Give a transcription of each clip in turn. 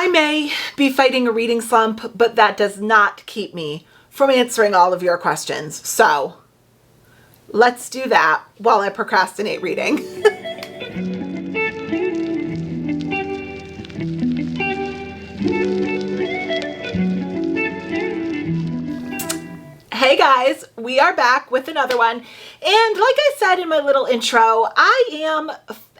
I may be fighting a reading slump, but that does not keep me from answering all of your questions. So let's do that while I procrastinate reading. Hey guys, we are back with another one. And like I said in my little intro, I am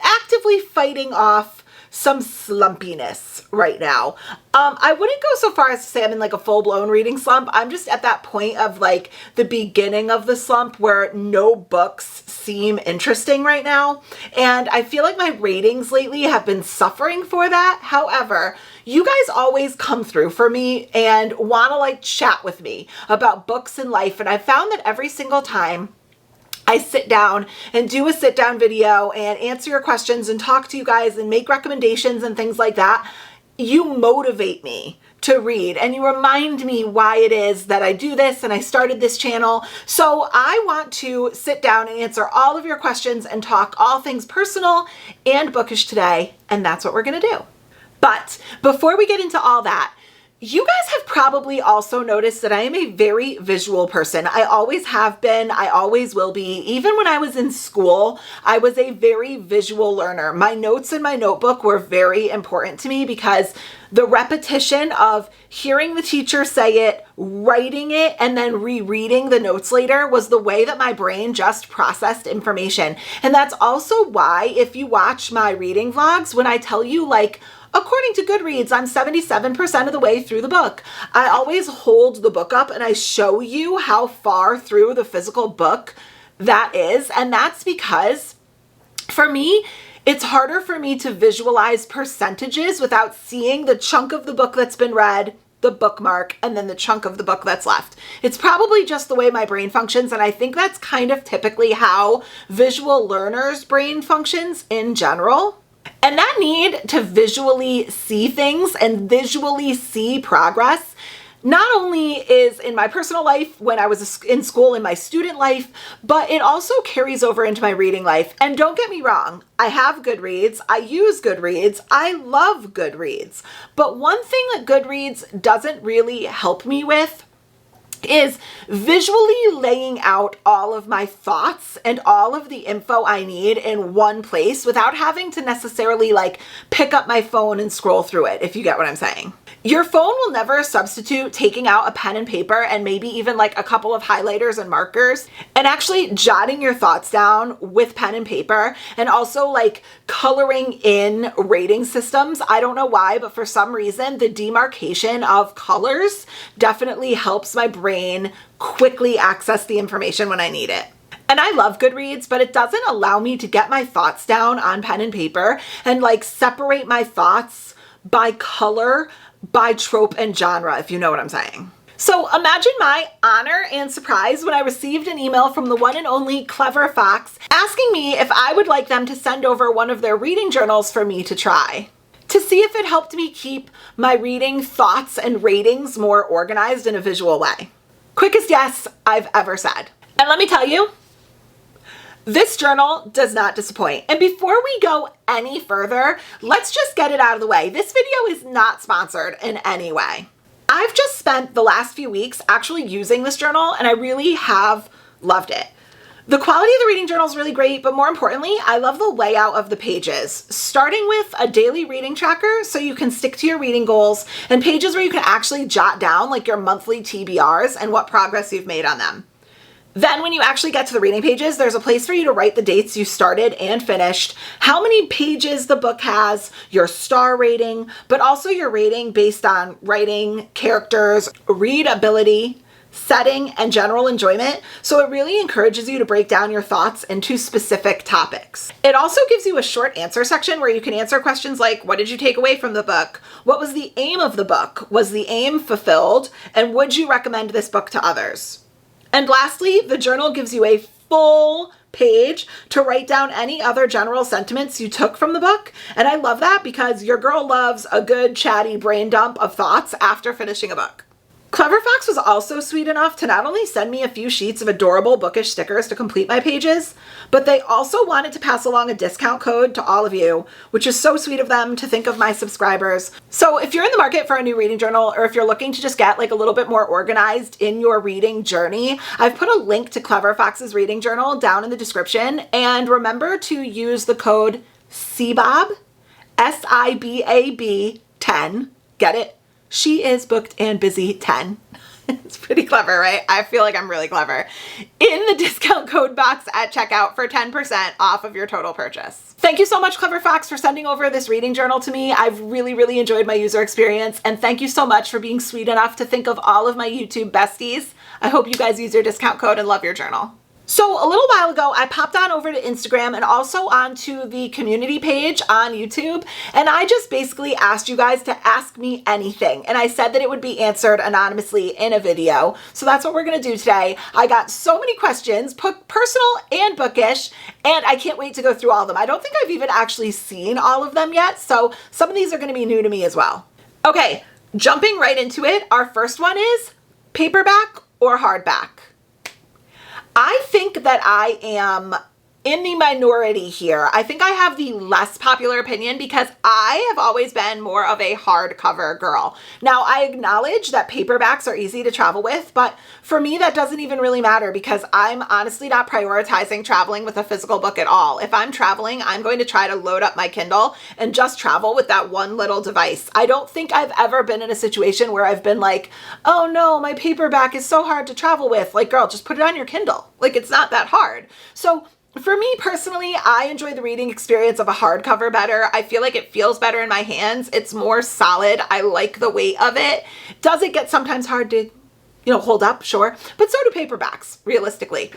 actively fighting off some slumpiness right now. I wouldn't go so far as to say I'm in like a full-blown reading slump. I'm just at that point of like the beginning of the slump where no books seem interesting right now. And I feel like my ratings lately have been suffering for that. However, you guys always come through for me and want to like chat with me about books and life. And I found that every single time I sit down and do a sit down video and answer your questions and talk to you guys and make recommendations and things like that, you motivate me to read and you remind me why it is that I do this and I started this channel. So I want to sit down and answer all of your questions and talk all things personal and bookish today. And that's what we're going to do. But before we get into all that, you guys have probably also noticed that I am a very visual person. I always have been. I always will be. Even when I was in school, I was a very visual learner. My notes in my notebook were very important to me because the repetition of hearing the teacher say it, writing it, and then rereading the notes later was the way that my brain just processed information. And that's also why if you watch my reading vlogs, when I tell you like, according to Goodreads, I'm 77% of the way through the book. I always hold the book up and I show you how far through the physical book that is. And that's because for me, it's harder for me to visualize percentages without seeing the chunk of the book that's been read, the bookmark, and then the chunk of the book that's left. It's probably just the way my brain functions. And I think that's kind of typically how visual learners' brain functions in general. And that need to visually see things and visually see progress not only is in my personal life when I was in school, in my student life, but it also carries over into my reading life. And don't get me wrong, I have Goodreads, I use Goodreads, I love Goodreads. But one thing that Goodreads doesn't really help me with is visually laying out all of my thoughts and all of the info I need in one place without having to necessarily like pick up my phone and scroll through it, if you get what I'm saying. Your phone will never substitute taking out a pen and paper and maybe even like a couple of highlighters and markers and actually jotting your thoughts down with pen and paper and also like coloring in rating systems. I don't know why, but for some reason, the demarcation of colors definitely helps my brain quickly access the information when I need it. And I love Goodreads, but it doesn't allow me to get my thoughts down on pen and paper and like separate my thoughts by color, by trope and genre, if you know what I'm saying. So imagine my honor and surprise when I received an email from the one and only Clever Fox asking me if I would like them to send over one of their reading journals for me to try, to see if it helped me keep my reading thoughts and ratings more organized in a visual way. Quickest yes I've ever said. And let me tell you, this journal does not disappoint. And before we go any further, let's just get it out of the way. This video is not sponsored in any way. I've just spent the last few weeks actually using this journal and I really have loved it. The quality of the reading journal is really great, but more importantly, I love the layout of the pages, starting with a daily reading tracker so you can stick to your reading goals and pages where you can actually jot down like your monthly TBRs and what progress you've made on them. Then when you actually get to the reading pages, there's a place for you to write the dates you started and finished, how many pages the book has, your star rating, but also your rating based on writing, characters, readability, setting, and general enjoyment. So it really encourages you to break down your thoughts into specific topics. It also gives you a short answer section where you can answer questions like, what did you take away from the book? What was the aim of the book? Was the aim fulfilled? And would you recommend this book to others? And lastly, the journal gives you a full page to write down any other general sentiments you took from the book. And I love that because your girl loves a good chatty brain dump of thoughts after finishing a book. Clever Fox was also sweet enough to not only send me a few sheets of adorable bookish stickers to complete my pages, but they also wanted to pass along a discount code to all of you, which is so sweet of them to think of my subscribers. So if you're in the market for a new reading journal, or if you're looking to just get like a little bit more organized in your reading journey, I've put a link to Clever Fox's reading journal down in the description. And remember to use the code SIBAB, SIBAB 10. Get it? She is booked and busy 10. It's pretty clever, right? I feel like I'm really clever. In the discount code box at checkout for 10% off of your total purchase. Thank you so much, Clever Fox, for sending over this reading journal to me. I've really enjoyed my user experience, and thank you so much for being sweet enough to think of all of my YouTube besties. I hope you guys use your discount code and love your journal. So a little while ago, I popped on over to Instagram and also onto the community page on YouTube, and I just basically asked you guys to ask me anything, and I said that it would be answered anonymously in a video. So that's what we're going to do today. I got so many questions, personal and bookish, and I can't wait to go through all of them. I don't think I've even actually seen all of them yet, so some of these are going to be new to me as well. Okay, jumping right into it, our first one is paperback or hardback. I think that I am in the minority here. I think I have the less popular opinion because I have always been more of a hardcover girl. Now, I acknowledge that paperbacks are easy to travel with, but for me, that doesn't even really matter because I'm honestly not prioritizing traveling with a physical book at all. If I'm traveling, I'm going to try to load up my Kindle and just travel with that one little device. I don't think I've ever been in a situation where I've been like, oh no, my paperback is so hard to travel with. Like, girl, just put it on your Kindle. Like, it's not that hard. So for me personally, I enjoy the reading experience of a hardcover better. I feel like it feels better in my hands. It's more solid. I like the weight of it. Does it get sometimes hard to, hold up? Sure. But so do paperbacks, realistically.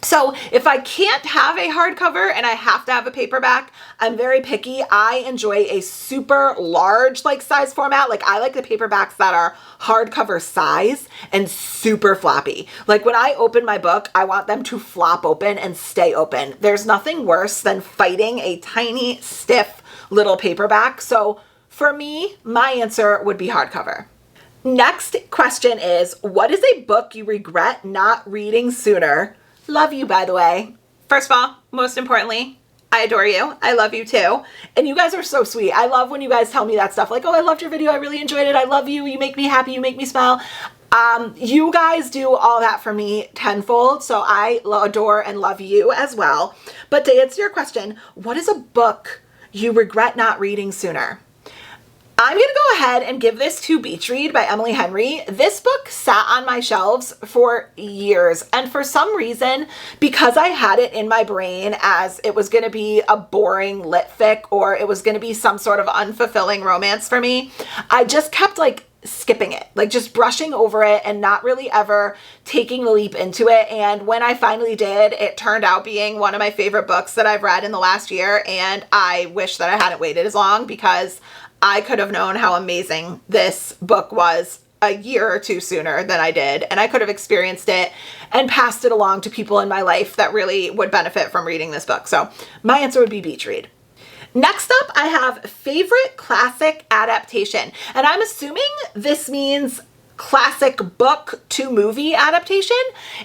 So if I can't have a hardcover and I have to have a paperback, I'm very picky. I enjoy a super large size format. Like I like the paperbacks that are hardcover size and super floppy. Like when I open my book, I want them to flop open and stay open. There's nothing worse than fighting a tiny, stiff little paperback. So for me, my answer would be hardcover. Next question is, what is a book you regret not reading sooner? Love you, by the way. First of all, most importantly, I adore you. I love you too. And you guys are so sweet. I love when you guys tell me that stuff. Like, oh, I loved your video. I really enjoyed it. I love you. You make me happy. You make me smile. You guys do all that for me tenfold. So I adore and love you as well. But to answer your question, what is a book you regret not reading sooner? I'm going to go ahead and give this to Beach Read by Emily Henry. This book sat on my shelves for years, and for some reason, because I had it in my brain as it was going to be a boring lit fic or it was going to be some sort of unfulfilling romance for me, I just kept skipping it, just brushing over it and not really ever taking the leap into it. And when I finally did, it turned out being one of my favorite books that I've read in the last year, and I wish that I hadn't waited as long because I could have known how amazing this book was a year or two sooner than I did, and I could have experienced it and passed it along to people in my life that really would benefit from reading this book. So my answer would be Beach Read. Next up, I have favorite classic adaptation, and I'm assuming this means classic book to movie adaptation.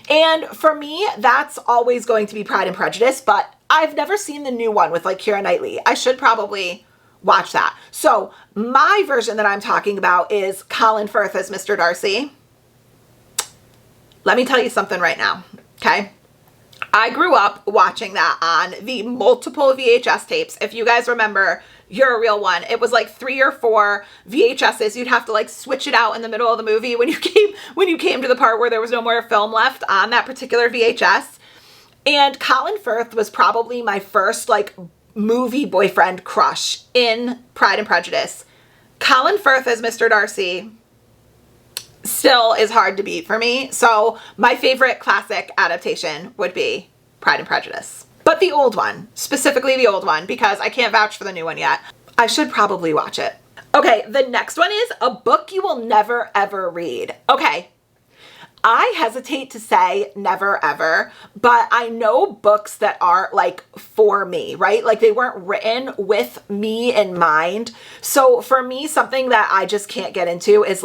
And for me, that's always going to be Pride and Prejudice, but I've never seen the new one with Keira Knightley. I should probably watch that. So my version that I'm talking about is Colin Firth as Mr. Darcy. Let me tell you something right now, okay? I grew up watching that on the multiple VHS tapes. If you guys remember, you're a real one. It was 3 or 4 VHSs. You'd have to switch it out in the middle of the movie when you came to the part where there was no more film left on that particular VHS. And Colin Firth was probably my first movie boyfriend crush in Pride and Prejudice. Colin Firth as Mr. Darcy still is hard to beat for me. So my favorite classic adaptation would be Pride and Prejudice. But the old one, specifically the old one, because I can't vouch for the new one yet. I should probably watch it. Okay, the next one is a book you will never ever read. Okay, I hesitate to say never ever, but I know books that are for me, right? They weren't written with me in mind. So for me, something that I just can't get into is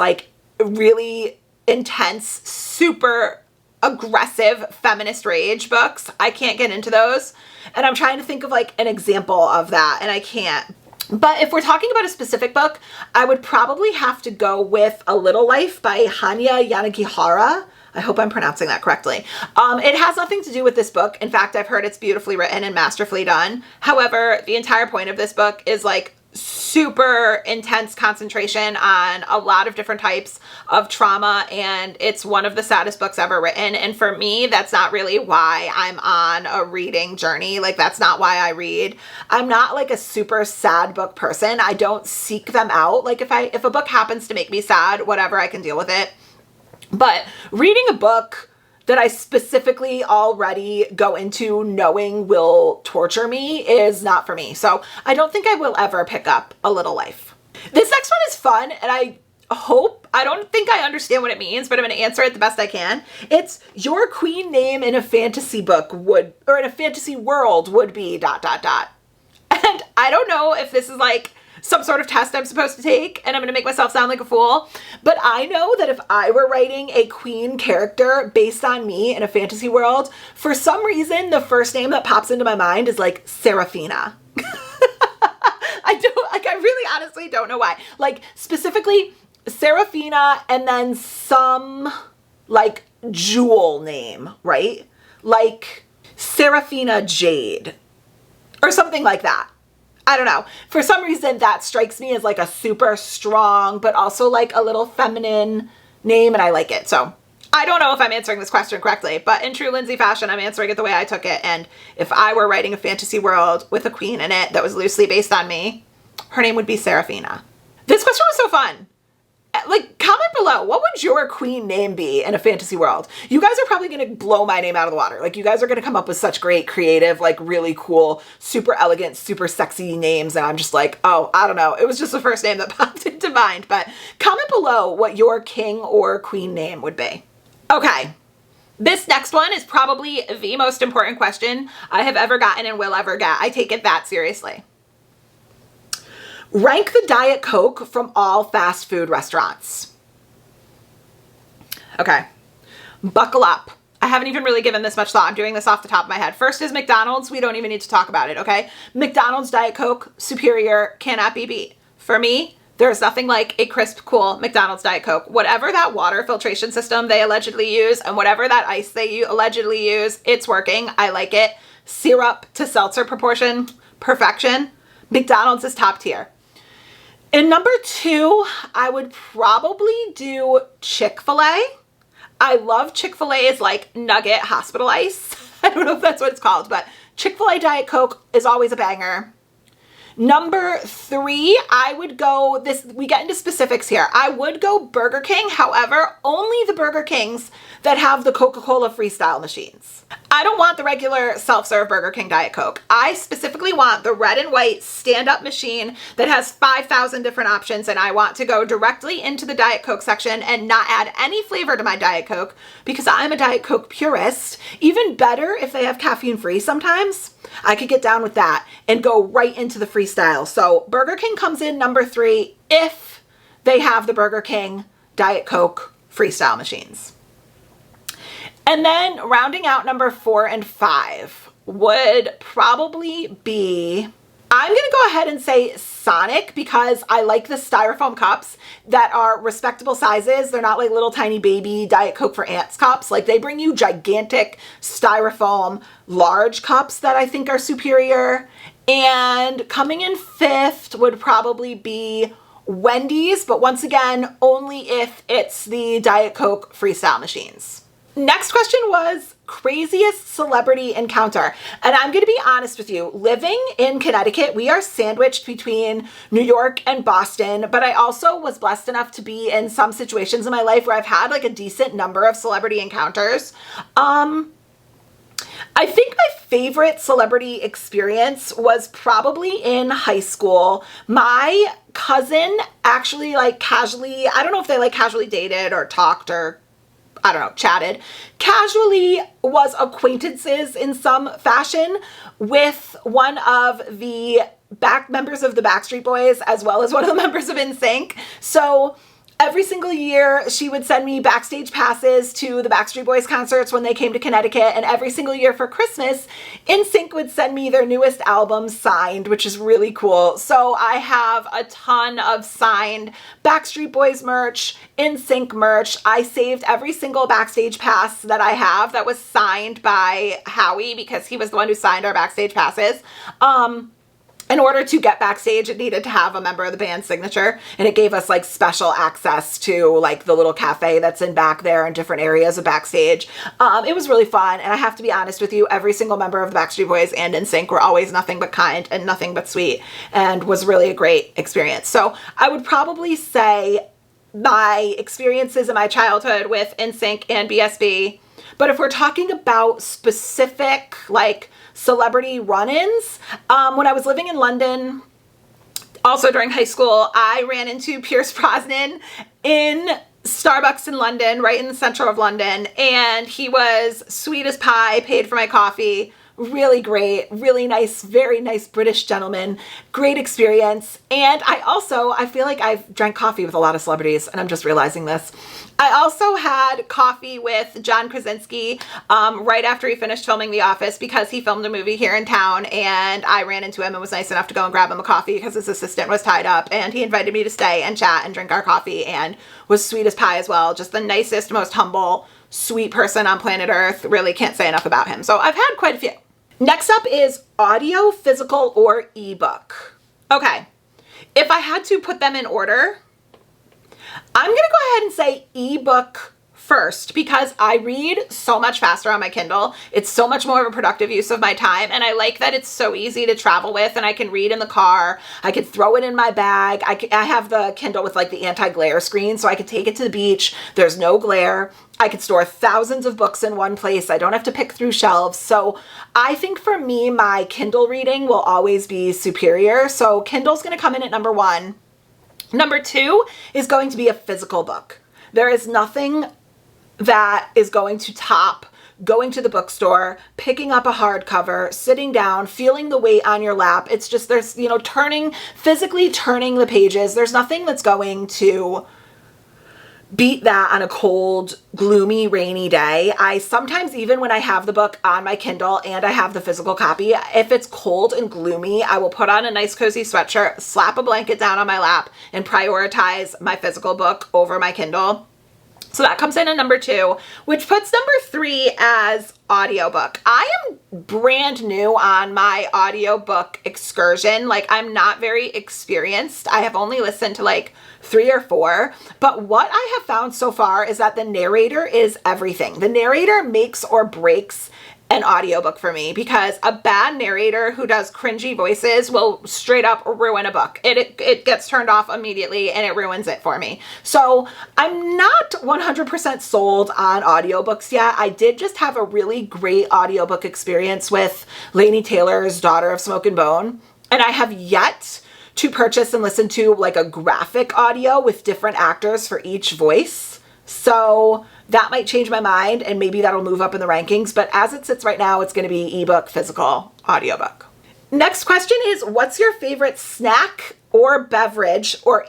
really intense, super aggressive feminist rage books. I can't get into those. And I'm trying to think of like an example of that, and I can't. But if we're talking about a specific book, I would probably have to go with A Little Life by Hanya Yanagihara. I hope I'm pronouncing that correctly. It has nothing to do with this book. In fact, I've heard it's beautifully written and masterfully done. However, the entire point of this book is like super intense concentration on a lot of different types of trauma, and it's one of the saddest books ever written. And for me, that's not really why I'm on a reading journey. Like, that's not why I read. I'm not like a super sad book person. I don't seek them out. Like, if a book happens to make me sad, whatever, I can deal with it. But reading a book that I specifically already go into knowing will torture me is not for me. So I don't think I will ever pick up A Little Life. This next one is fun, and I don't think I understand what it means, but I'm going to answer it the best I can. It's your queen name in a fantasy book or in a fantasy world would be ... And I don't know if this is like some sort of test I'm supposed to take, and I'm going to make myself sound like a fool. But I know that if I were writing a queen character based on me in a fantasy world, for some reason, the first name that pops into my mind is like Serafina. I really honestly don't know why. Like, specifically Serafina and then some like jewel name, right? Like Serafina Jade or something like that. I don't know. For some reason, that strikes me as like a super strong, but also like a little feminine name, and I like it. So I don't know if I'm answering this question correctly, but in true Lindsay fashion, I'm answering it the way I took it. And if I were writing a fantasy world with a queen in it that was loosely based on me, her name would be Serafina. This question was so fun. Like, comment below, what would your queen name be in a fantasy world? You guys are probably going to blow my name out of the water. Like, you guys are going to come up with such great, creative, like really cool, super elegant, super sexy names. And I'm just like, oh, I don't know. It was just the first name that popped into mind. But comment below what your king or queen name would be. Okay. This next one is probably the most important question I have ever gotten and will ever get. I take it that seriously. Rank the Diet Coke from all fast food restaurants. Okay, buckle up. I haven't even really given this much thought. I'm doing this off the top of my head. First is McDonald's. We don't even need to talk about it, okay? McDonald's Diet Coke, superior, cannot be beat. For me, there's nothing like a crisp, cool McDonald's Diet Coke. Whatever that water filtration system they allegedly use and whatever that ice they allegedly use, it's working. I like it. Syrup to seltzer proportion, perfection. McDonald's is top tier. In number 2, I would probably do Chick-fil-A. I love Chick-fil-A's like nugget hospital ice. I don't know if that's what it's called, but Chick-fil-A Diet Coke is always a banger. Number 3, I would go, we get into specifics here. I would go Burger King. However, only the Burger Kings that have the Coca-Cola Freestyle machines. I don't want the regular self-serve Burger King Diet Coke. I specifically want the red and white stand-up machine that has 5,000 different options, and I want to go directly into the Diet Coke section and not add any flavor to my Diet Coke because I'm a Diet Coke purist. Even better if they have caffeine-free sometimes. I could get down with that and go right into the freestyle. So Burger King comes in number 3 if they have the Burger King Diet Coke freestyle machines. And then rounding out number 4 and 5 would probably be, I'm going to go ahead and say Sonic because I like the styrofoam cups that are respectable sizes. They're not like little tiny baby Diet Coke for ants cups. Like, they bring you gigantic styrofoam large cups that I think are superior. And coming in 5th would probably be Wendy's, but once again, only if it's the Diet Coke freestyle machines. Next question was craziest celebrity encounter. And I'm going to be honest with you, living in Connecticut, we are sandwiched between New York and Boston, but I also was blessed enough to be in some situations in my life where I've had like a decent number of celebrity encounters. I think my favorite celebrity experience was probably in high school. My cousin actually like casually, I don't know if they like casually dated or talked or I don't know, chatted, casually was acquaintances in some fashion with one of the members of the Backstreet Boys as well as one of the members of NSYNC. So Every single year, she would send me backstage passes to the Backstreet Boys concerts when they came to Connecticut. And every single year for Christmas, NSYNC would send me their newest album signed, which is really cool. So I have a ton of signed Backstreet Boys merch, NSYNC merch. I saved every single backstage pass that I have that was signed by Howie, because he was the one who signed our backstage passes. In order to get backstage, it needed to have a member of the band's signature, and it gave us like special access to like the little cafe that's in back there and different areas of backstage. It was really fun, and I have to be honest with you, every single member of the Backstreet Boys and NSYNC were always nothing but kind and nothing but sweet, and was really a great experience. So I would probably say my experiences in my childhood with NSYNC and BSB. But if we're talking about specific like celebrity run-ins, when I was living in London, also during high school, I ran into Pierce Brosnan in Starbucks in London, right in the center of London, and he was sweet as pie, paid for my coffee. Really great, really nice, very nice British gentleman, great experience. And I feel like I've drank coffee with a lot of celebrities, and I'm just realizing this. I also had coffee with John Krasinski right after he finished filming The Office, because he filmed a movie here in town, and I ran into him and was nice enough to go and grab him a coffee because his assistant was tied up, and he invited me to stay and chat and drink our coffee, and was sweet as pie as well. Just the nicest, most humble, sweet person on planet Earth. Really can't say enough about him. So I've had quite a few. Next up is audio, physical, or ebook. Okay, if I had to put them in order, I'm gonna go ahead and say ebook first, because I read so much faster on my Kindle. It's so much more of a productive use of my time, and I like that it's so easy to travel with, and I can read in the car. I could throw it in my bag. I have the Kindle with like the anti-glare screen, so I could take it to the beach. There's no glare. I could store thousands of books in one place. I don't have to pick through shelves. So I think for me, my Kindle reading will always be superior. So Kindle's going to come in at number 1. Number 2 is going to be a physical book. There is nothing that is going to top going to the bookstore, picking up a hardcover, sitting down, feeling the weight on your lap. It's just, there's, physically turning the pages. There's nothing that's going to beat that on a cold, gloomy, rainy day. I sometimes, even when I have the book on my Kindle and I have the physical copy, if it's cold and gloomy, I will put on a nice cozy sweatshirt, slap a blanket down on my lap, and prioritize my physical book over my Kindle. So that comes in at number 2, which puts number 3 as audiobook. I am brand new on my audiobook excursion. Like, I'm not very experienced. I have only listened to like 3 or 4, but what I have found so far is that the narrator is everything. The narrator makes or breaks an audiobook for me, because a bad narrator who does cringy voices will straight up ruin a book. It gets turned off immediately and it ruins it for me. So I'm not 100% sold on audiobooks yet. I did just have a really great audiobook experience with Laini Taylor's Daughter of Smoke and Bone, and I have yet to purchase and listen to like a graphic audio with different actors for each voice. So that might change my mind, and maybe that'll move up in the rankings. But as it sits right now, it's going to be ebook, physical, audiobook. Next question is, what's your favorite snack or beverage, or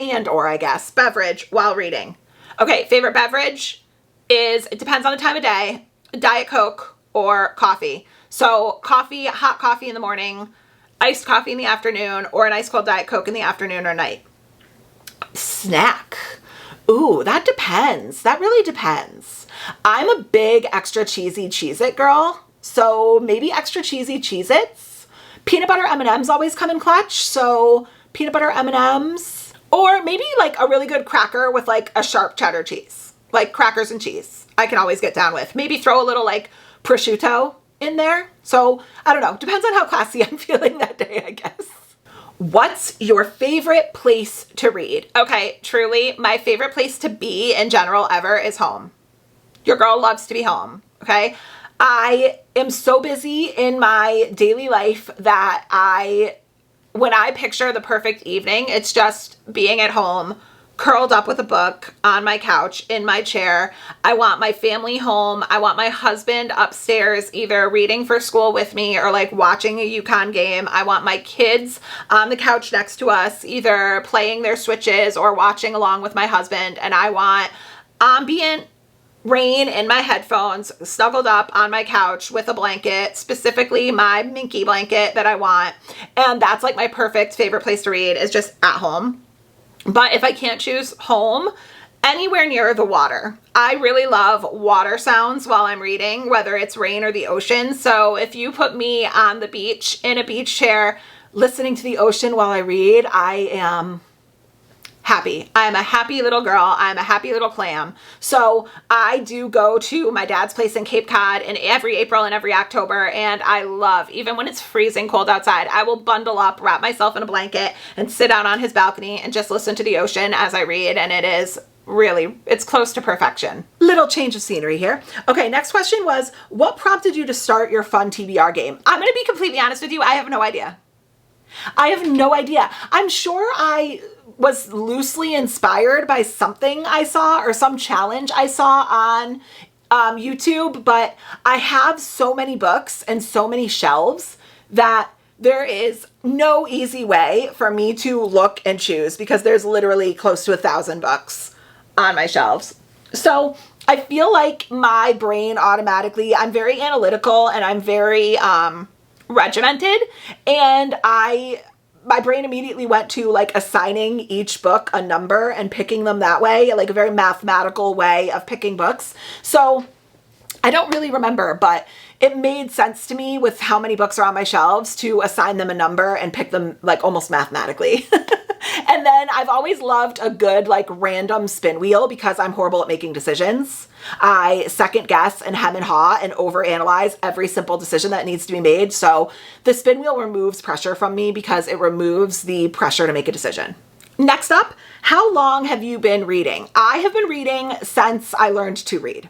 I guess, beverage while reading? Okay, favorite beverage is, it depends on the time of day, Diet Coke or coffee. So coffee, hot coffee in the morning, iced coffee in the afternoon, or an ice cold Diet Coke in the afternoon or night. Snack. Ooh, that depends. That really depends. I'm a big extra cheesy Cheez-It girl, so maybe extra cheesy Cheez-Its. Peanut butter M&Ms always come in clutch, so peanut butter M&Ms. Or maybe like a really good cracker with like a sharp cheddar cheese. Like crackers and cheese, I can always get down with. Maybe throw a little like prosciutto in there. So I don't know, depends on how classy I'm feeling that day, I guess. What's your favorite place to read? Okay, truly, my favorite place to be in general ever is home. Your girl loves to be home, okay? I am so busy in my daily life that when I picture the perfect evening, it's just being at home, curled up with a book on my couch in my chair. I want my family home. I want my husband upstairs either reading for school with me or like watching a UConn game. I want my kids on the couch next to us either playing their Switches or watching along with my husband. And I want ambient rain in my headphones, snuggled up on my couch with a blanket, specifically my Minky blanket that I want. And that's like my perfect favorite place to read, is just at home. But if I can't choose home, anywhere near the water. I really love water sounds while I'm reading, whether it's rain or the ocean. So if you put me on the beach in a beach chair listening to the ocean while I read, I am happy. I'm a happy little girl. I'm a happy little clam. So I do go to my dad's place in Cape Cod in every April and every October, and I love, even when it's freezing cold outside, I will bundle up, wrap myself in a blanket, and sit out on his balcony and just listen to the ocean as I read, and it is really, it's close to perfection. Little change of scenery here. Okay, next question was, what prompted you to start your fun TBR game? I'm going to be completely honest with you. I have no idea. I have no idea. I'm sure I was loosely inspired by something I saw or some challenge I saw on YouTube, but I have so many books and so many shelves that there is no easy way for me to look and choose, because there's literally close to 1,000 books on my shelves. So I feel like my brain automatically, I'm very analytical and I'm very regimented, and my brain immediately went to like assigning each book a number and picking them that way, like a very mathematical way of picking books. So I don't really remember, but it made sense to me with how many books are on my shelves to assign them a number and pick them like almost mathematically. And then I've always loved a good like random spin wheel, because I'm horrible at making decisions. I second guess and hem and haw and overanalyze every simple decision that needs to be made. So the spin wheel removes pressure from me because it removes the pressure to make a decision. Next up, how long have you been reading? I have been reading since I learned to read.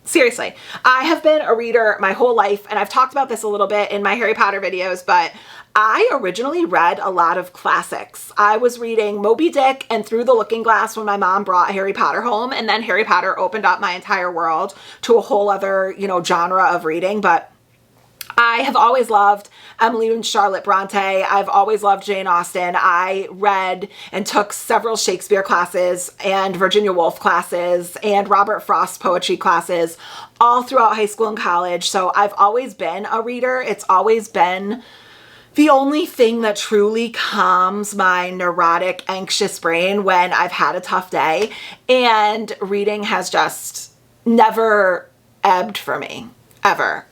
Seriously, I have been a reader my whole life, and I've talked about this a little bit in my Harry Potter videos, but I originally read a lot of classics. I was reading Moby Dick and Through the Looking Glass when my mom brought Harry Potter home, and then Harry Potter opened up my entire world to a whole other, genre of reading. But I have always loved Emily and Charlotte Bronte. I've always loved Jane Austen. I read and took several Shakespeare classes and Virginia Woolf classes and Robert Frost poetry classes all throughout high school and college. So I've always been a reader. It's always been the only thing that truly calms my neurotic, anxious brain when I've had a tough day. And reading has just never ebbed for me, ever.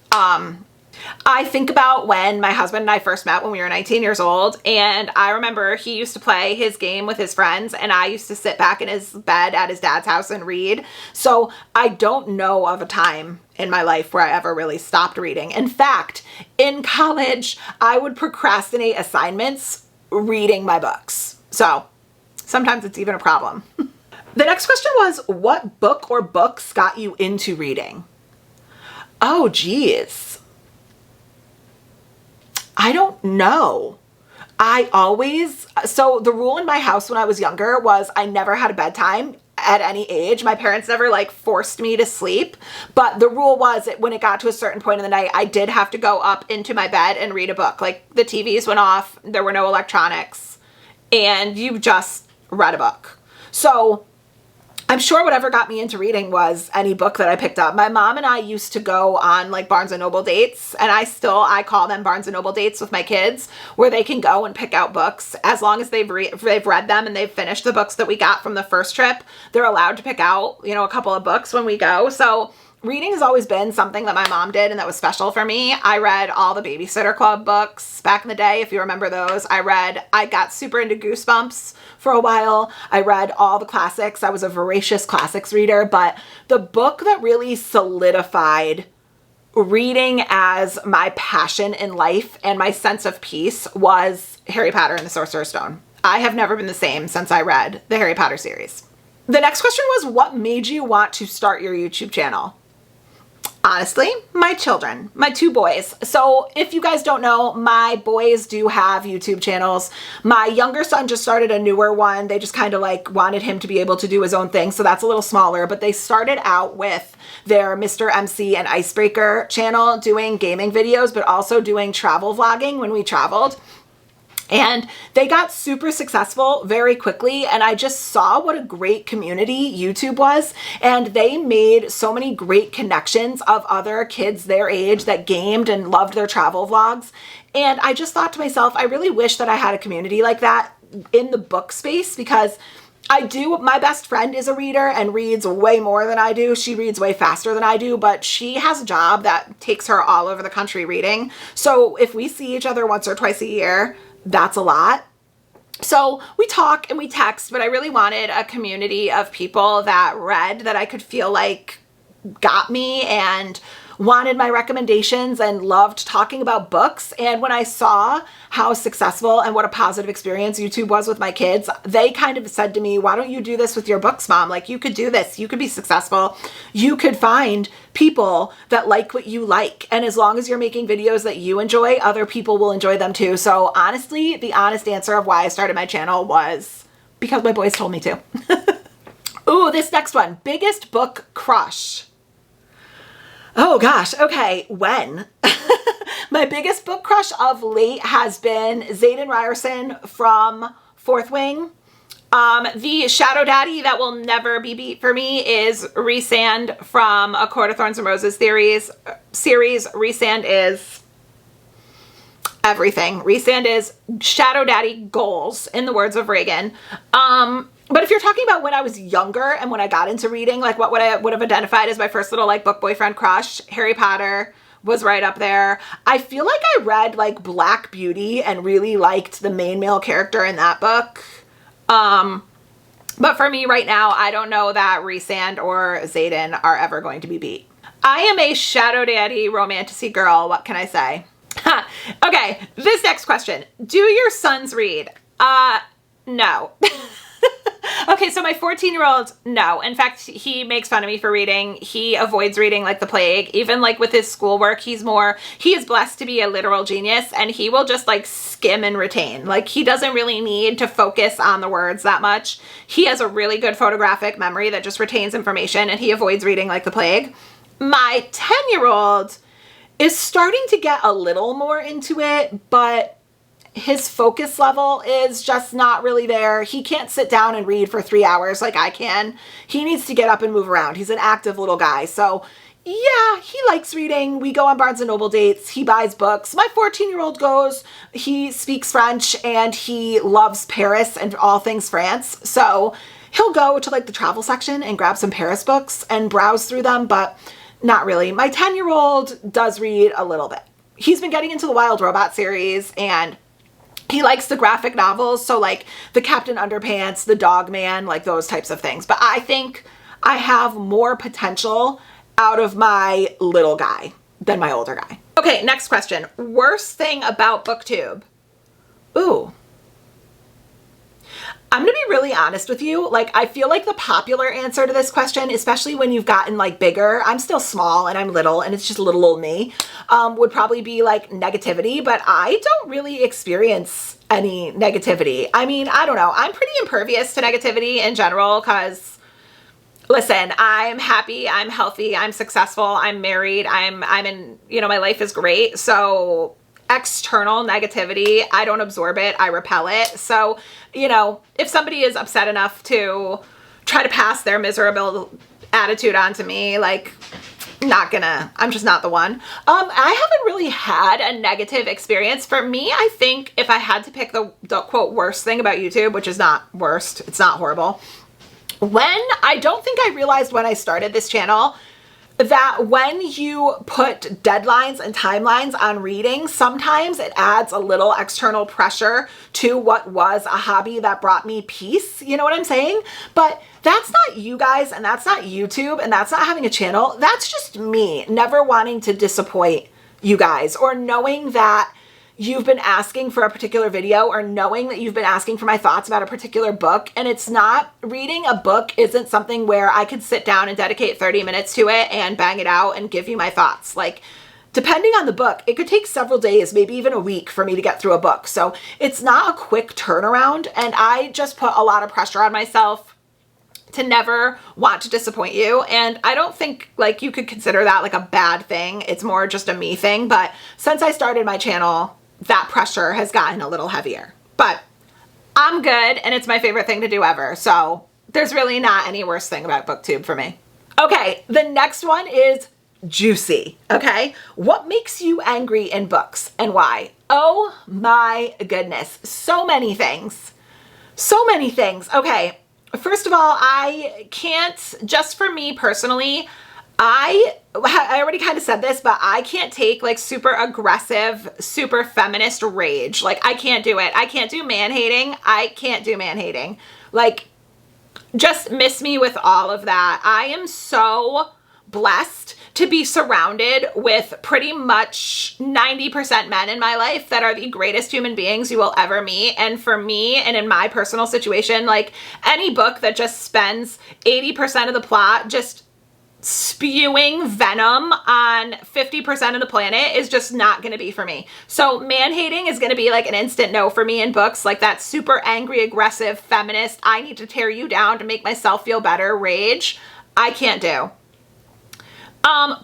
I think about when my husband and I first met when we were 19 years old, and I remember he used to play his game with his friends, and I used to sit back in his bed at his dad's house and read. So I don't know of a time in my life where I ever really stopped reading. In fact, in college, I would procrastinate assignments reading my books. So sometimes it's even a problem. The next question was, what book or books got you into reading? Oh, geez. I don't know. So the rule in my house when I was younger was I never had a bedtime at any age. My parents never like forced me to sleep, but the rule was that when it got to a certain point in the night, I did have to go up into my bed and read a book. Like the TVs went off, there were no electronics, and you just read a book. So I'm sure whatever got me into reading was any book that I picked up. My mom and I used to go on like Barnes & Noble dates, and I call them Barnes & Noble dates with my kids, where they can go and pick out books. As long as they've read them and they've finished the books that we got from the first trip, they're allowed to pick out, a couple of books when we go. So reading has always been something that my mom did and that was special for me. I read all the Babysitter Club books back in the day, if you remember those. I got super into Goosebumps for a while. I read all the classics. I was a voracious classics reader, but the book that really solidified reading as my passion in life and my sense of peace was Harry Potter and the Sorcerer's Stone. I have never been the same since I read the Harry Potter series. The next question was, what made you want to start your YouTube channel? Honestly, my children, my two boys. So if you guys don't know, my boys do have YouTube channels. My younger son just started a newer one. They just kind of like wanted him to be able to do his own thing. So that's a little smaller, but they started out with their Mr. MC and Icebreaker channel doing gaming videos, but also doing travel vlogging when we traveled. And they got super successful very quickly, and I just saw what a great community YouTube was, and they made so many great connections of other kids their age that gamed and loved their travel vlogs. And I just thought to myself, I really wish that I had a community like that in the book space, because my best friend is a reader and reads way more than I do. She reads way faster than I do, but she has a job that takes her all over the country reading. So if we see each other once or twice a year, that's a lot. So we talk and we text, but I really wanted a community of people that read, that I could feel like got me and wanted my recommendations and loved talking about books. And when I saw how successful and what a positive experience YouTube was with my kids, they kind of said to me, why don't you do this with your books, Mom? Like, you could do this. You could be successful. You could find people that like what you like. And as long as you're making videos that you enjoy, other people will enjoy them too. So honestly, the honest answer of why I started my channel was because my boys told me to. Ooh, this next one. Biggest book crush. Oh gosh, okay, when? My biggest book crush of late has been Zayden Ryerson from Fourth Wing. The Shadow Daddy that will never be beat for me is Rhysand from A Court of Thorns and Roses series. Rhysand is everything. Rhysand is Shadow Daddy goals, in the words of Reagan. But if you're talking about when I was younger and when I got into reading, like what I would have identified as my first little like book boyfriend crush, Harry Potter was right up there. I feel like I read like Black Beauty and really liked the main male character in that book. But for me right now, I don't know that Rhysand or Zayden are ever going to be beat. I am a Shadow Daddy romantasy girl. What can I say? Okay, this next question. Do your sons read? No. Okay, so my 14-year-old, no. In fact, he makes fun of me for reading. He avoids reading like the plague. Even like with his schoolwork, he is blessed to be a literal genius, and he will just like skim and retain. Like, he doesn't really need to focus on the words that much. He has a really good photographic memory that just retains information, and he avoids reading like the plague. My 10-year-old is starting to get a little more into it, but his focus level is just not really there. He can't sit down and read for 3 hours like I can. He needs to get up and move around. He's an active little guy. So yeah, he likes reading. We go on Barnes & Noble dates. He buys books. My 14-year-old goes. He speaks French and he loves Paris and all things France. So he'll go to like the travel section and grab some Paris books and browse through them, but not really. My 10-year-old does read a little bit. He's been getting into the Wild Robot series, and he likes the graphic novels, so like the Captain Underpants, the Dog Man, like those types of things. But I think I have more potential out of my little guy than my older guy. Okay, next question. Worst thing about BookTube? Ooh. I'm gonna be really honest with you. Like, I feel like the popular answer to this question, especially when you've gotten like bigger, I'm still small and I'm little and it's just little old me, would probably be like negativity, but I don't really experience any negativity. I mean, I don't know. I'm pretty impervious to negativity in general because, listen, I'm happy, I'm healthy, I'm successful, I'm married, I'm in, my life is great. So external negativity, I don't absorb it, I repel it. So, if somebody is upset enough to try to pass their miserable attitude onto me, like, I'm just not the one. I haven't really had a negative experience. For me, I think if I had to pick the quote worst thing about YouTube, which is not worst, it's not horrible. I don't think I realized when I started this channel that when you put deadlines and timelines on reading, sometimes it adds a little external pressure to what was a hobby that brought me peace. You know what I'm saying? But that's not you guys, and that's not YouTube, and that's not having a channel. That's just me never wanting to disappoint you guys, or knowing that you've been asking for a particular video or knowing that you've been asking for my thoughts about a particular book. And it's not, reading a book isn't something where I could sit down and dedicate 30 minutes to it and bang it out and give you my thoughts. Like, depending on the book, it could take several days, maybe even a week for me to get through a book. So it's not a quick turnaround. And I just put a lot of pressure on myself to never want to disappoint you. And I don't think like you could consider that like a bad thing. It's more just a me thing. But since I started my channel, that pressure has gotten a little heavier. But I'm good, and it's my favorite thing to do ever. So there's really not any worse thing about BookTube for me. Okay, the next one is juicy, okay? What makes you angry in books and why? Oh my goodness, so many things. So many things. Okay, first of all, I can't, just for me personally, I already kind of said this, but I can't take like super aggressive, super feminist rage. Like, I can't do it. I can't do man-hating. I can't do man-hating. Like, just miss me with all of that. I am so blessed to be surrounded with pretty much 90% men in my life that are the greatest human beings you will ever meet. And for me, and in my personal situation, like any book that just spends 80% of the plot just spewing venom on 50% of the planet is just not going to be for me. So man-hating is going to be like an instant no for me in books, like that super angry, aggressive, feminist, I need to tear you down to make myself feel better rage. I can't do.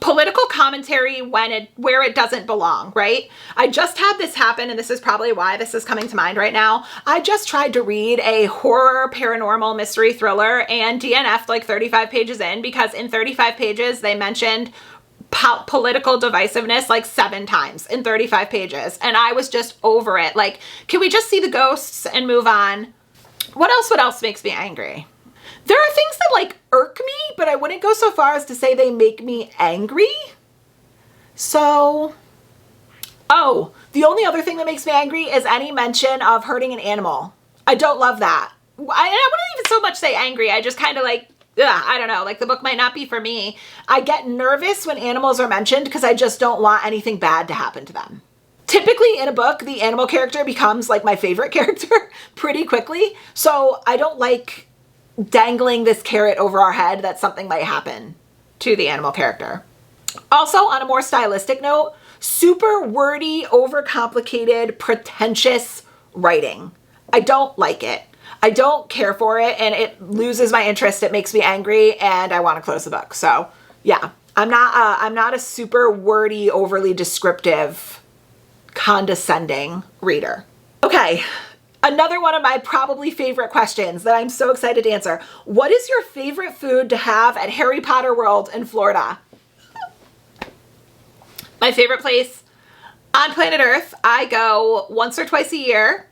Political commentary where it doesn't belong, right? I just had this happen, and this is probably why this is coming to mind right now. I just tried to read a horror paranormal mystery thriller and DNF'd like 35 pages in because in 35 pages they mentioned political divisiveness like 7 times in 35 pages. And I was just over it. Like, can we just see the ghosts and move on? What else makes me angry? There are things that like irk me, but I wouldn't go so far as to say they make me angry. So, oh, the only other thing that makes me angry is any mention of hurting an animal. I don't love that. I wouldn't even so much say angry. I just kind of like, ugh, I don't know, like the book might not be for me. I get nervous when animals are mentioned because I just don't want anything bad to happen to them. Typically in a book, the animal character becomes like my favorite character pretty quickly. So I don't like dangling this carrot over our head that something might happen to the animal character. Also, on a more stylistic note, super wordy, overcomplicated, pretentious writing. I don't like it. I don't care for it, and it loses my interest. It makes me angry, and I want to close the book. So yeah, I'm not a super wordy, overly descriptive, condescending reader. Okay. Another one of my probably favorite questions that I'm so excited to answer. What is your favorite food to have at Harry Potter World in Florida? My favorite place on planet Earth. I go once or twice a year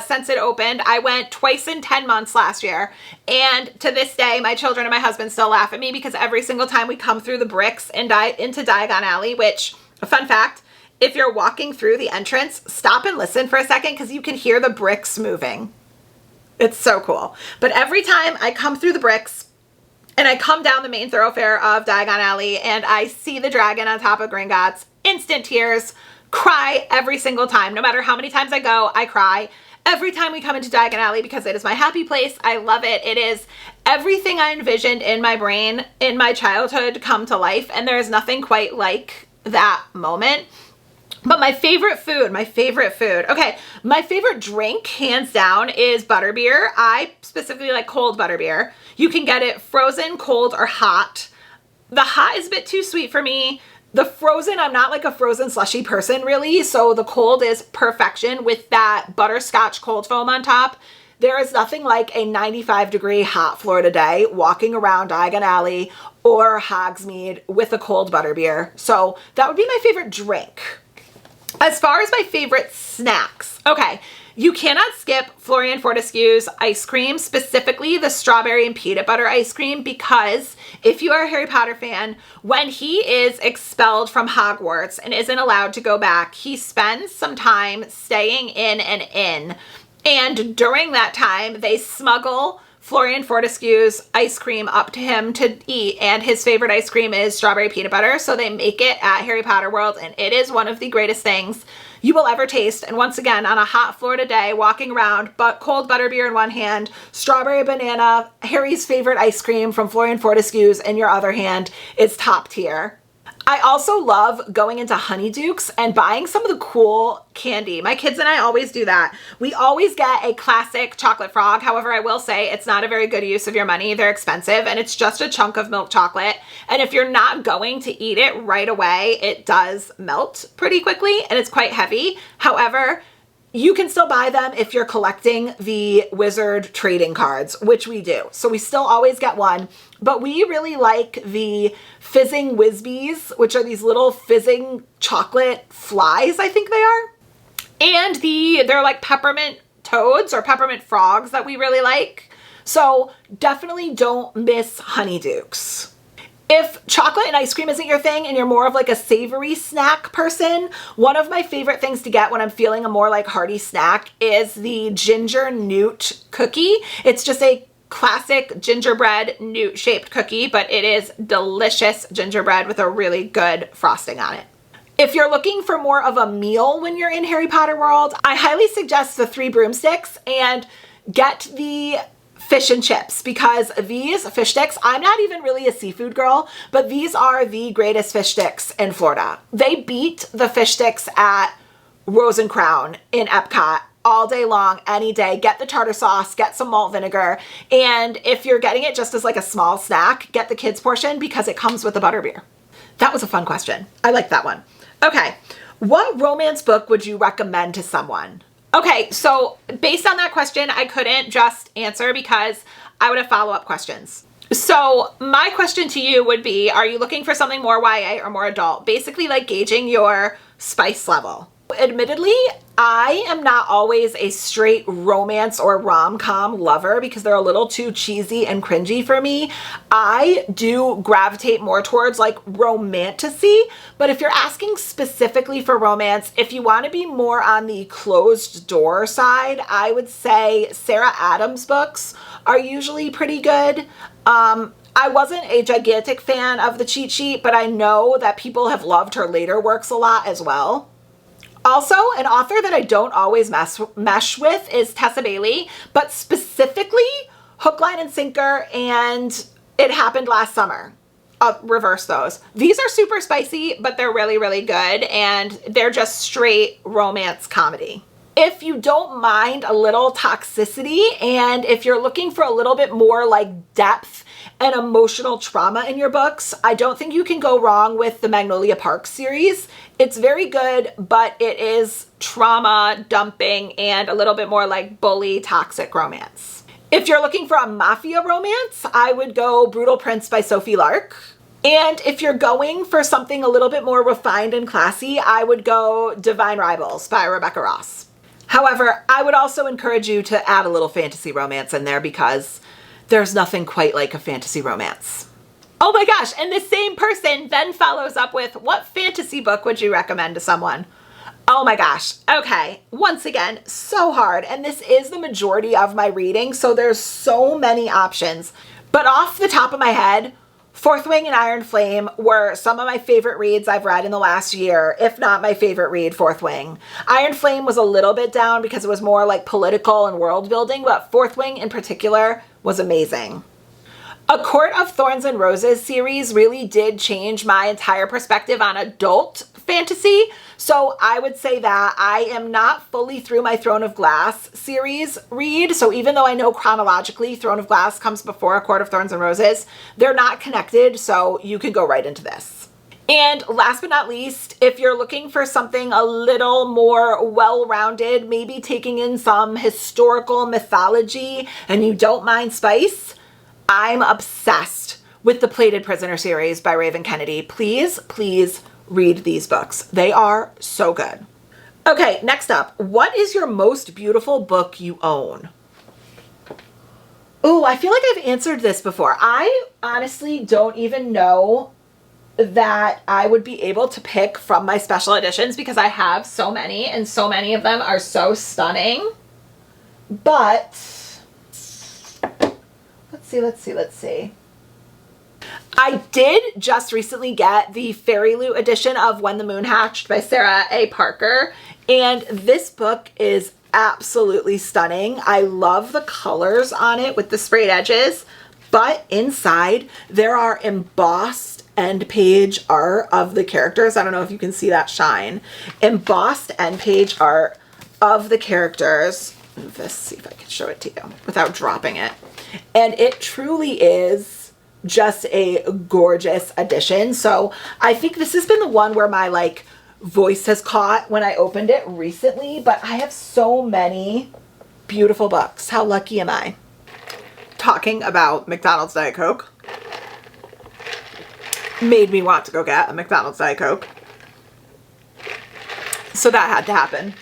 since it opened. I went twice in 10 months last year. And to this day, my children and my husband still laugh at me because every single time we come through the bricks and into Diagon Alley, which, a fun fact, if you're walking through the entrance, stop and listen for a second because you can hear the bricks moving. It's so cool. But every time I come through the bricks and I come down the main thoroughfare of Diagon Alley and I see the dragon on top of Gringotts, instant tears, cry every single time. No matter how many times I go, I cry. Every time we come into Diagon Alley because it is my happy place. I love it. It is everything I envisioned in my brain in my childhood come to life, and there is nothing quite like that moment. But my favorite food. Okay, my favorite drink, hands down, is butterbeer. I specifically like cold butterbeer. You can get it frozen, cold, or hot. The hot is a bit too sweet for me. The frozen, I'm not like a frozen slushy person really, so the cold is perfection with that butterscotch cold foam on top. There is nothing like a 95-degree hot Florida day walking around Diagon Alley or Hogsmeade with a cold butterbeer. So that would be my favorite drink. As far as my favorite snacks, okay, you cannot skip Florian Fortescue's ice cream, specifically the strawberry and peanut butter ice cream, because if you are a Harry Potter fan, when he is expelled from Hogwarts and isn't allowed to go back, he spends some time staying in an inn. And during that time, they smuggle Florian Fortescue's ice cream up to him to eat, and his favorite ice cream is strawberry peanut butter, so they make it at Harry Potter World, and it is one of the greatest things you will ever taste. And once again, on a hot Florida day, walking around, but cold butterbeer in one hand, strawberry banana, Harry's favorite ice cream from Florian Fortescue's in your other hand, is top tier. I also love going into Honeydukes and buying some of the cool candy. My kids and I always do that. We always get a classic chocolate frog. However, I will say it's not a very good use of your money. They're expensive and it's just a chunk of milk chocolate. And if you're not going to eat it right away, it does melt pretty quickly and it's quite heavy. However, you can still buy them if you're collecting the Wizard trading cards, which we do. So we still always get one, but we really like the Fizzing Whizbees, which are these little fizzing chocolate flies, I think they are. And they're like peppermint toads or peppermint frogs that we really like. So definitely don't miss Honeydukes. If chocolate and ice cream isn't your thing and you're more of like a savory snack person, one of my favorite things to get when I'm feeling a more like hearty snack is the ginger newt cookie. It's just a classic gingerbread newt shaped cookie, but it is delicious gingerbread with a really good frosting on it. If you're looking for more of a meal when you're in Harry Potter world, I highly suggest the 3 broomsticks and get the fish and chips, because these fish sticks, I'm not even really a seafood girl, but these are the greatest fish sticks in Florida. They beat the fish sticks at Rose and Crown in Epcot all day long, any day. Get the tartar sauce, get some malt vinegar, and if you're getting it just as like a small snack, get the kids portion because it comes with a butterbeer. That was a fun question. I like that one. Okay, what romance book would you recommend to someone? Okay, so based on that question, I couldn't just answer because I would have follow-up questions. So my question to you would be, are you looking for something more YA or more adult? Basically like gauging your spice level. Admittedly, I am not always a straight romance or rom-com lover because they're a little too cheesy and cringy for me. I do gravitate more towards like romantasy, but if you're asking specifically for romance, if you want to be more on the closed door side, I would say Sarah Adams books are usually pretty good. I wasn't a gigantic fan of the cheat sheet, but I know that people have loved her later works a lot as well. Also, an author that I don't always mesh with is Tessa Bailey, but specifically Hook, Line, and Sinker and It Happened Last Summer. I'll reverse those. These are super spicy, but they're really, really good, and they're just straight romance comedy. If you don't mind a little toxicity, and if you're looking for a little bit more like depth and emotional trauma in your books, I don't think you can go wrong with the Magnolia Park series. It's very good, but it is trauma dumping and a little bit more like bully toxic romance. If you're looking for a mafia romance, I would go Brutal Prince by Sophie Lark. And if you're going for something a little bit more refined and classy, I would go Divine Rivals by Rebecca Ross. However, I would also encourage you to add a little fantasy romance in there because there's nothing quite like a fantasy romance. Oh my gosh, and the same person then follows up with, what fantasy book would you recommend to someone? Oh my gosh, okay, once again, so hard, and this is the majority of my reading, so there's so many options. But off the top of my head, Fourth Wing and Iron Flame were some of my favorite reads I've read in the last year, if not my favorite read, Fourth Wing. Iron Flame was a little bit down because it was more like political and world building, but Fourth Wing in particular was amazing. A Court of Thorns and Roses series really did change my entire perspective on adult fantasy. So I would say that I am not fully through my Throne of Glass series read. So even though I know chronologically Throne of Glass comes before A Court of Thorns and Roses, they're not connected. So you can go right into this. And last but not least, if you're looking for something a little more well-rounded, maybe taking in some historical mythology and you don't mind spice, I'm obsessed with the Plated Prisoner series by Raven Kennedy. Please, please read these books. They are so good. Okay, next up, what is your most beautiful book you own? Oh, I feel like I've answered this before. I honestly don't even know that I would be able to pick from my special editions because I have so many and so many of them are so stunning. But let's see. I did just recently get the Fairy Loot edition of When the Moon Hatched by Sarah A. Parker, and this book is absolutely stunning. I love the colors on it with the sprayed edges, but inside there are embossed end page art of the characters. I don't know if you can see that shine. Embossed end page art of the characters. Let's see if I can show it to you without dropping it. And it truly is just a gorgeous edition. So I think this has been the one where my like voice has caught when I opened it recently, but I have so many beautiful books. How lucky am I? Talking about McDonald's Diet Coke made me want to go get a McDonald's Diet Coke. So that had to happen.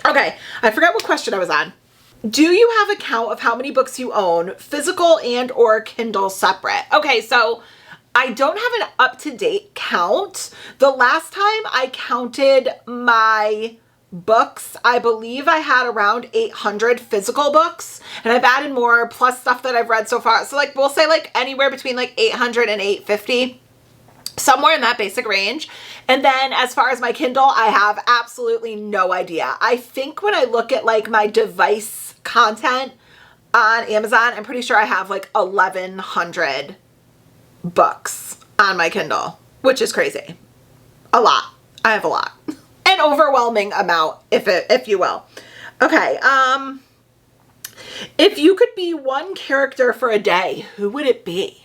Okay, I forgot what question I was on. Do you have a count of how many books you own, physical and or Kindle separate? Okay, so I don't have an up-to-date count. The last time I counted my books, I believe I had around 800 physical books, and I've added more plus stuff that I've read so far. So like we'll say like anywhere between like 800 and 850. Somewhere in that basic range. And then as far as my Kindle, I have absolutely no idea. I think when I look at like my device content on Amazon, I'm pretty sure I have like 1,100 books on my Kindle, which is crazy. A lot. I have a lot. An overwhelming amount, if you will. Okay, if you could be one character for a day, who would it be?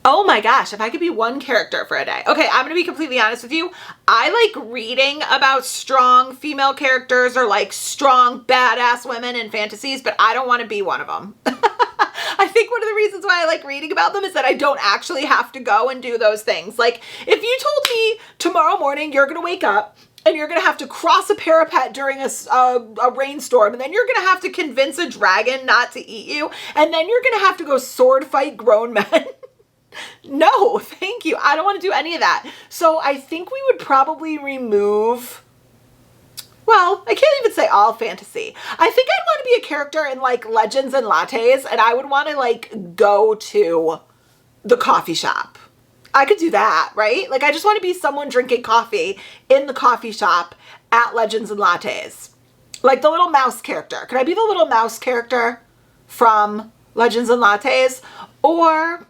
Oh my gosh, if I could be one character for a day. Okay, I'm gonna be completely honest with you. I like reading about strong female characters or like strong badass women in fantasies, but I don't want to be one of them. I think one of the reasons why I like reading about them is that I don't actually have to go and do those things. Like if you told me tomorrow morning you're gonna wake up and you're gonna have to cross a parapet during a rainstorm, and then you're gonna have to convince a dragon not to eat you, and then you're gonna have to go sword fight grown men. No, thank you. I don't want to do any of that. So I think we would probably remove, well, I can't even say all fantasy. I think I'd want to be a character in like Legends and Lattes, and I would want to like go to the coffee shop. I could do that, right? Like I just want to be someone drinking coffee in the coffee shop at Legends and Lattes. Like the little mouse character. Could I be the little mouse character from Legends and Lattes? Or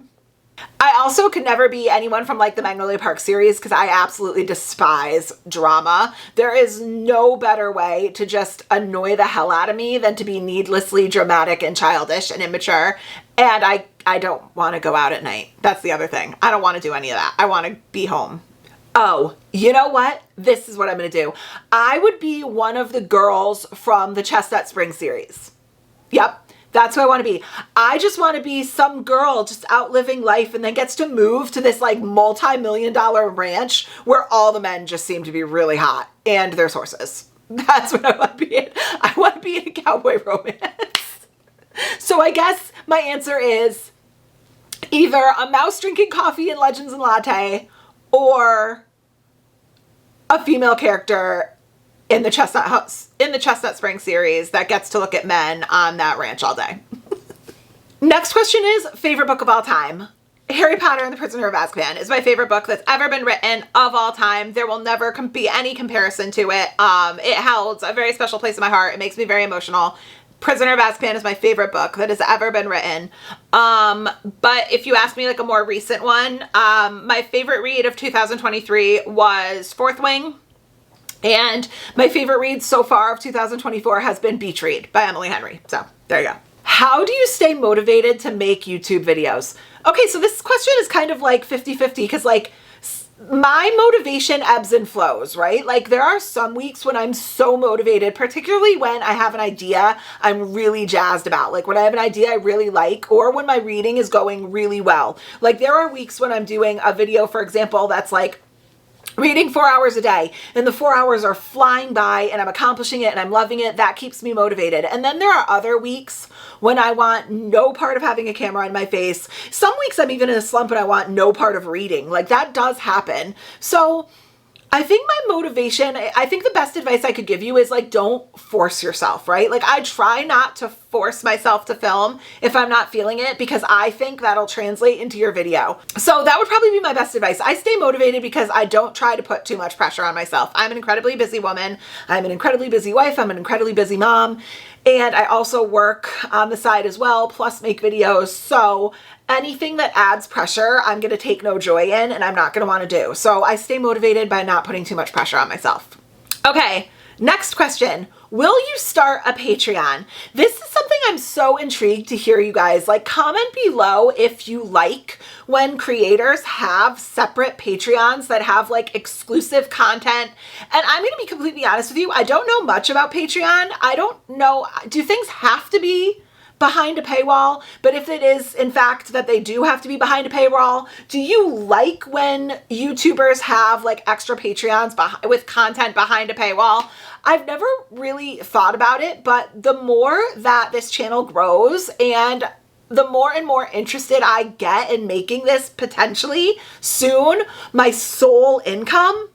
I also could never be anyone from like the Magnolia Park series because I absolutely despise drama. There is no better way to just annoy the hell out of me than to be needlessly dramatic and childish and immature. And I don't want to go out at night. That's the other thing. I don't want to do any of that. I want to be home. Oh, you know what? This is what I'm going to do. I would be one of the girls from the Chestnut Spring series. Yep. That's who I want to be. I just want to be some girl just out living life and then gets to move to this like multi-million-dollar ranch where all the men just seem to be really hot and there's horses. That's what I want to be in. I want to be in a cowboy romance. So I guess my answer is either a mouse drinking coffee in Legends and Latte or a female character in the Chestnut Spring series that gets to look at men on that ranch all day. Next question is favorite book of all time. Harry Potter and the Prisoner of Azkaban is my favorite book that's ever been written of all time. There will never be any comparison to it. It holds a very special place in my heart. It makes me very emotional. Prisoner of Azkaban is my favorite book that has ever been written. But if you ask me like a more recent one, my favorite read of 2023 was Fourth Wing. And my favorite read so far of 2024 has been Beach Read by Emily Henry. So there you go. How do you stay motivated to make YouTube videos? Okay, so this question is kind of like 50-50 because like my motivation ebbs and flows, right? Like there are some weeks when I'm so motivated, particularly when I have an idea I'm really jazzed about. Like when I have an idea I really like, or when my reading is going really well. Like there are weeks when I'm doing a video, for example, that's like reading 4 hours a day and the 4 hours are flying by and I'm accomplishing it and I'm loving it. That keeps me motivated. And then there are other weeks when I want no part of having a camera in my face. Some weeks I'm even in a slump and I want no part of reading. Like that does happen. So I think my motivation, I think the best advice I could give you is like, don't force yourself, right? Like I try not to force myself to film if I'm not feeling it, because I think that'll translate into your video. So that would probably be my best advice. I stay motivated because I don't try to put too much pressure on myself. I'm an incredibly busy woman. I'm an incredibly busy wife. I'm an incredibly busy mom. And I also work on the side as well, plus make videos. So anything that adds pressure, I'm going to take no joy in, and I'm not going to want to do. So I stay motivated by not putting too much pressure on myself. Okay, next question. Will you start a Patreon? This is something I'm so intrigued to hear, you guys. Like, comment below if you like when creators have separate Patreons that have like exclusive content. And I'm going to be completely honest with you. I don't know much about Patreon. I don't know. Do things have to be behind a paywall? But if it is in fact that they do have to be behind a paywall, do you like when YouTubers have like extra Patreons with content behind a paywall? I've never really thought about it, but the more that this channel grows and the more and more interested I get in making this potentially soon my sole income,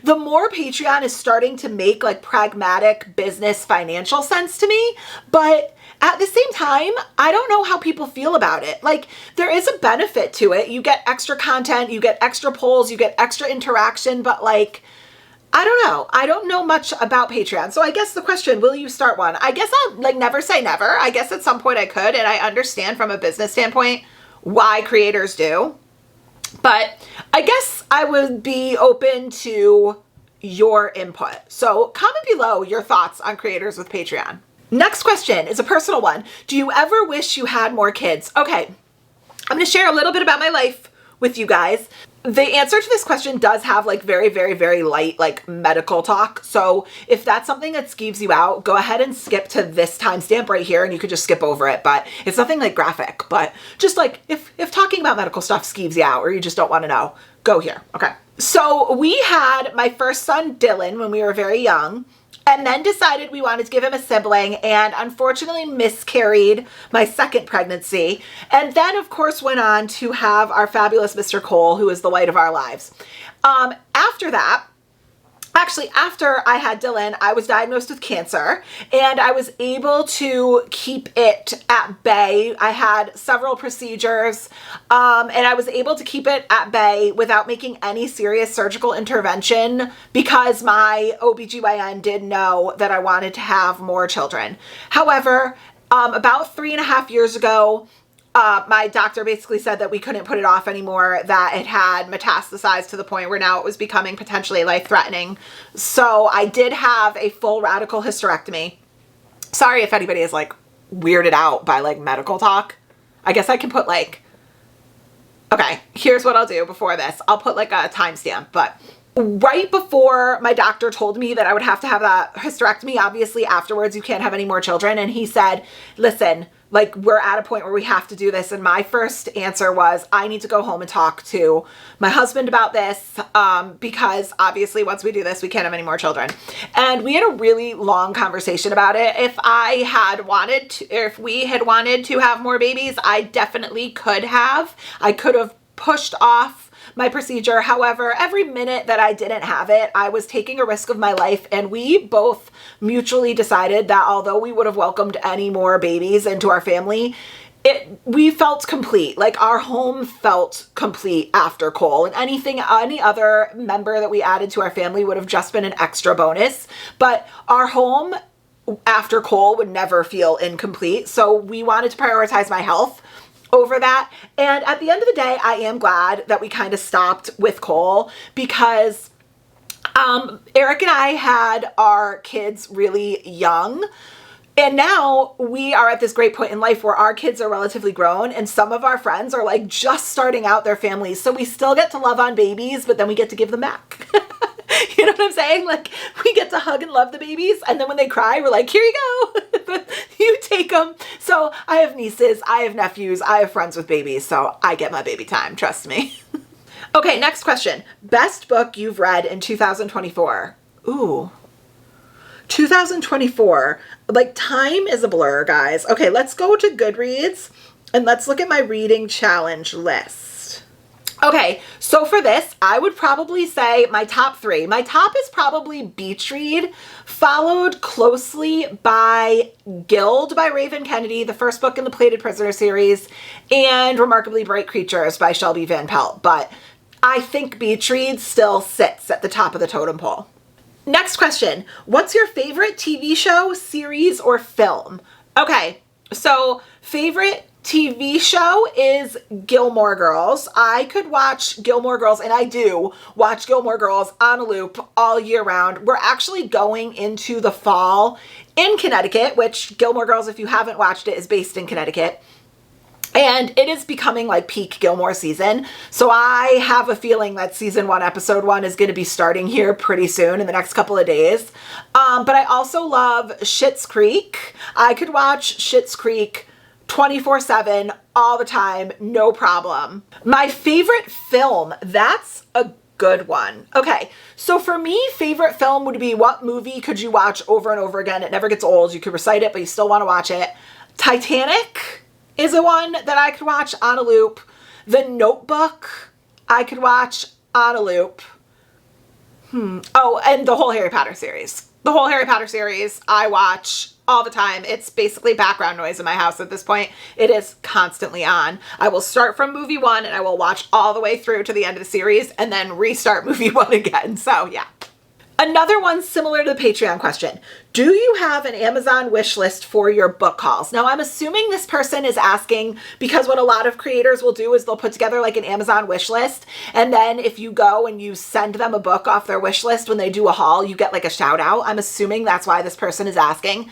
the more Patreon is starting to make like pragmatic business financial sense to me. But at the same time, I don't know how people feel about it. Like, there is a benefit to it. You get extra content, you get extra polls, you get extra interaction, but like, I don't know. I don't know much about Patreon. So I guess the question, will you start one? I guess I'll like never say never. I guess at some point I could, and I understand from a business standpoint why creators do. But I guess I would be open to your input. So comment below your thoughts on creators with Patreon. Next question is a personal one. Do you ever wish you had more kids? Okay, I'm going to share a little bit about my life with you guys. The answer to this question does have like very, very, very light like medical talk. So if that's something that skeeves you out, go ahead and skip to this timestamp right here and you could just skip over it. But it's nothing like graphic, but just like if talking about medical stuff skeeves you out or you just don't want to know, go here. Okay. So we had my first son, Dylan, when we were very young, and then decided we wanted to give him a sibling, and unfortunately miscarried my second pregnancy. And then of course went on to have our fabulous Mr. Cole, who is the light of our lives. After that, actually, after I had Dylan, I was diagnosed with cancer, and I was able to keep it at bay. I had several procedures, and I was able to keep it at bay without making any serious surgical intervention because my OBGYN did know that I wanted to have more children. However, about 3.5 years ago, my doctor basically said that we couldn't put it off anymore, that it had metastasized to the point where now it was becoming potentially life-threatening. So I did have a full radical hysterectomy. Sorry if anybody is like weirded out by like medical talk. I guess I can put like, okay, here's what I'll do before this. I'll put like a timestamp, but right before my doctor told me that I would have to have that hysterectomy, obviously afterwards you can't have any more children. And he said, listen, like we're at a point where we have to do this. And my first answer was, I need to go home and talk to my husband about this because obviously once we do this, we can't have any more children. And we had a really long conversation about it. If I had wanted to, if we had wanted to have more babies, I definitely could have. I could have pushed off my procedure. However, every minute that I didn't have it, I was taking a risk of my life, and we both mutually decided that although we would have welcomed any more babies into our family, we felt complete. Like our home felt complete after Cole, and any other member that we added to our family would have just been an extra bonus. But our home after Cole would never feel incomplete. So we wanted to prioritize my health over that. And at the end of the day, I am glad that we kind of stopped with Cole because Eric and I had our kids really young. And now we are at this great point in life where our kids are relatively grown and some of our friends are like just starting out their families. So we still get to love on babies, but then we get to give them back. You know what I'm saying? Like we get to hug and love the babies. And then when they cry, we're like, here you go. You take them. So I have nieces, I have nephews, I have friends with babies. So I get my baby time. Trust me. Okay, next question. Best book you've read in 2024. Ooh. 2024. Like time is a blur, guys. Okay, let's go to Goodreads and let's look at my reading challenge list. Okay, so for this, I would probably say my top three. My top is probably Beach Read, followed closely by Guild by Raven Kennedy, the first book in the Plated Prisoner series, and Remarkably Bright Creatures by Shelby Van Pelt. But I think Beach Read still sits at the top of the totem pole. Next question. What's your favorite TV show, series, or film? Okay, so favorite TV show is Gilmore Girls. I could watch Gilmore Girls, and I do watch Gilmore Girls on a loop all year round. We're actually going into the fall in Connecticut, which Gilmore Girls, if you haven't watched it, is based in Connecticut. And it is becoming like peak Gilmore season. So I have a feeling that season 1, episode 1 is going to be starting here pretty soon in the next couple of days. But I also love Schitt's Creek. I could watch Schitt's Creek 24/7 all the time, no problem. My favorite film, that's a good one. Okay, so for me, favorite film would be what movie could you watch over and over again? It never gets old. You could recite it, but you still want to watch it. Titanic is a one that I could watch on a loop. The Notebook, I could watch on a loop. Oh, and the whole Harry Potter series. The whole Harry Potter series, I watch all the time. It's basically background noise in my house at this point. It is constantly on. I will start from movie 1 and I will watch all the way through to the end of the series and then restart movie 1 again. So yeah. Another one similar to the Patreon question. Do you have an Amazon wish list for your book hauls? Now, I'm assuming this person is asking because what a lot of creators will do is they'll put together like an Amazon wish list. And then if you go and you send them a book off their wish list when they do a haul, you get like a shout out. I'm assuming that's why this person is asking.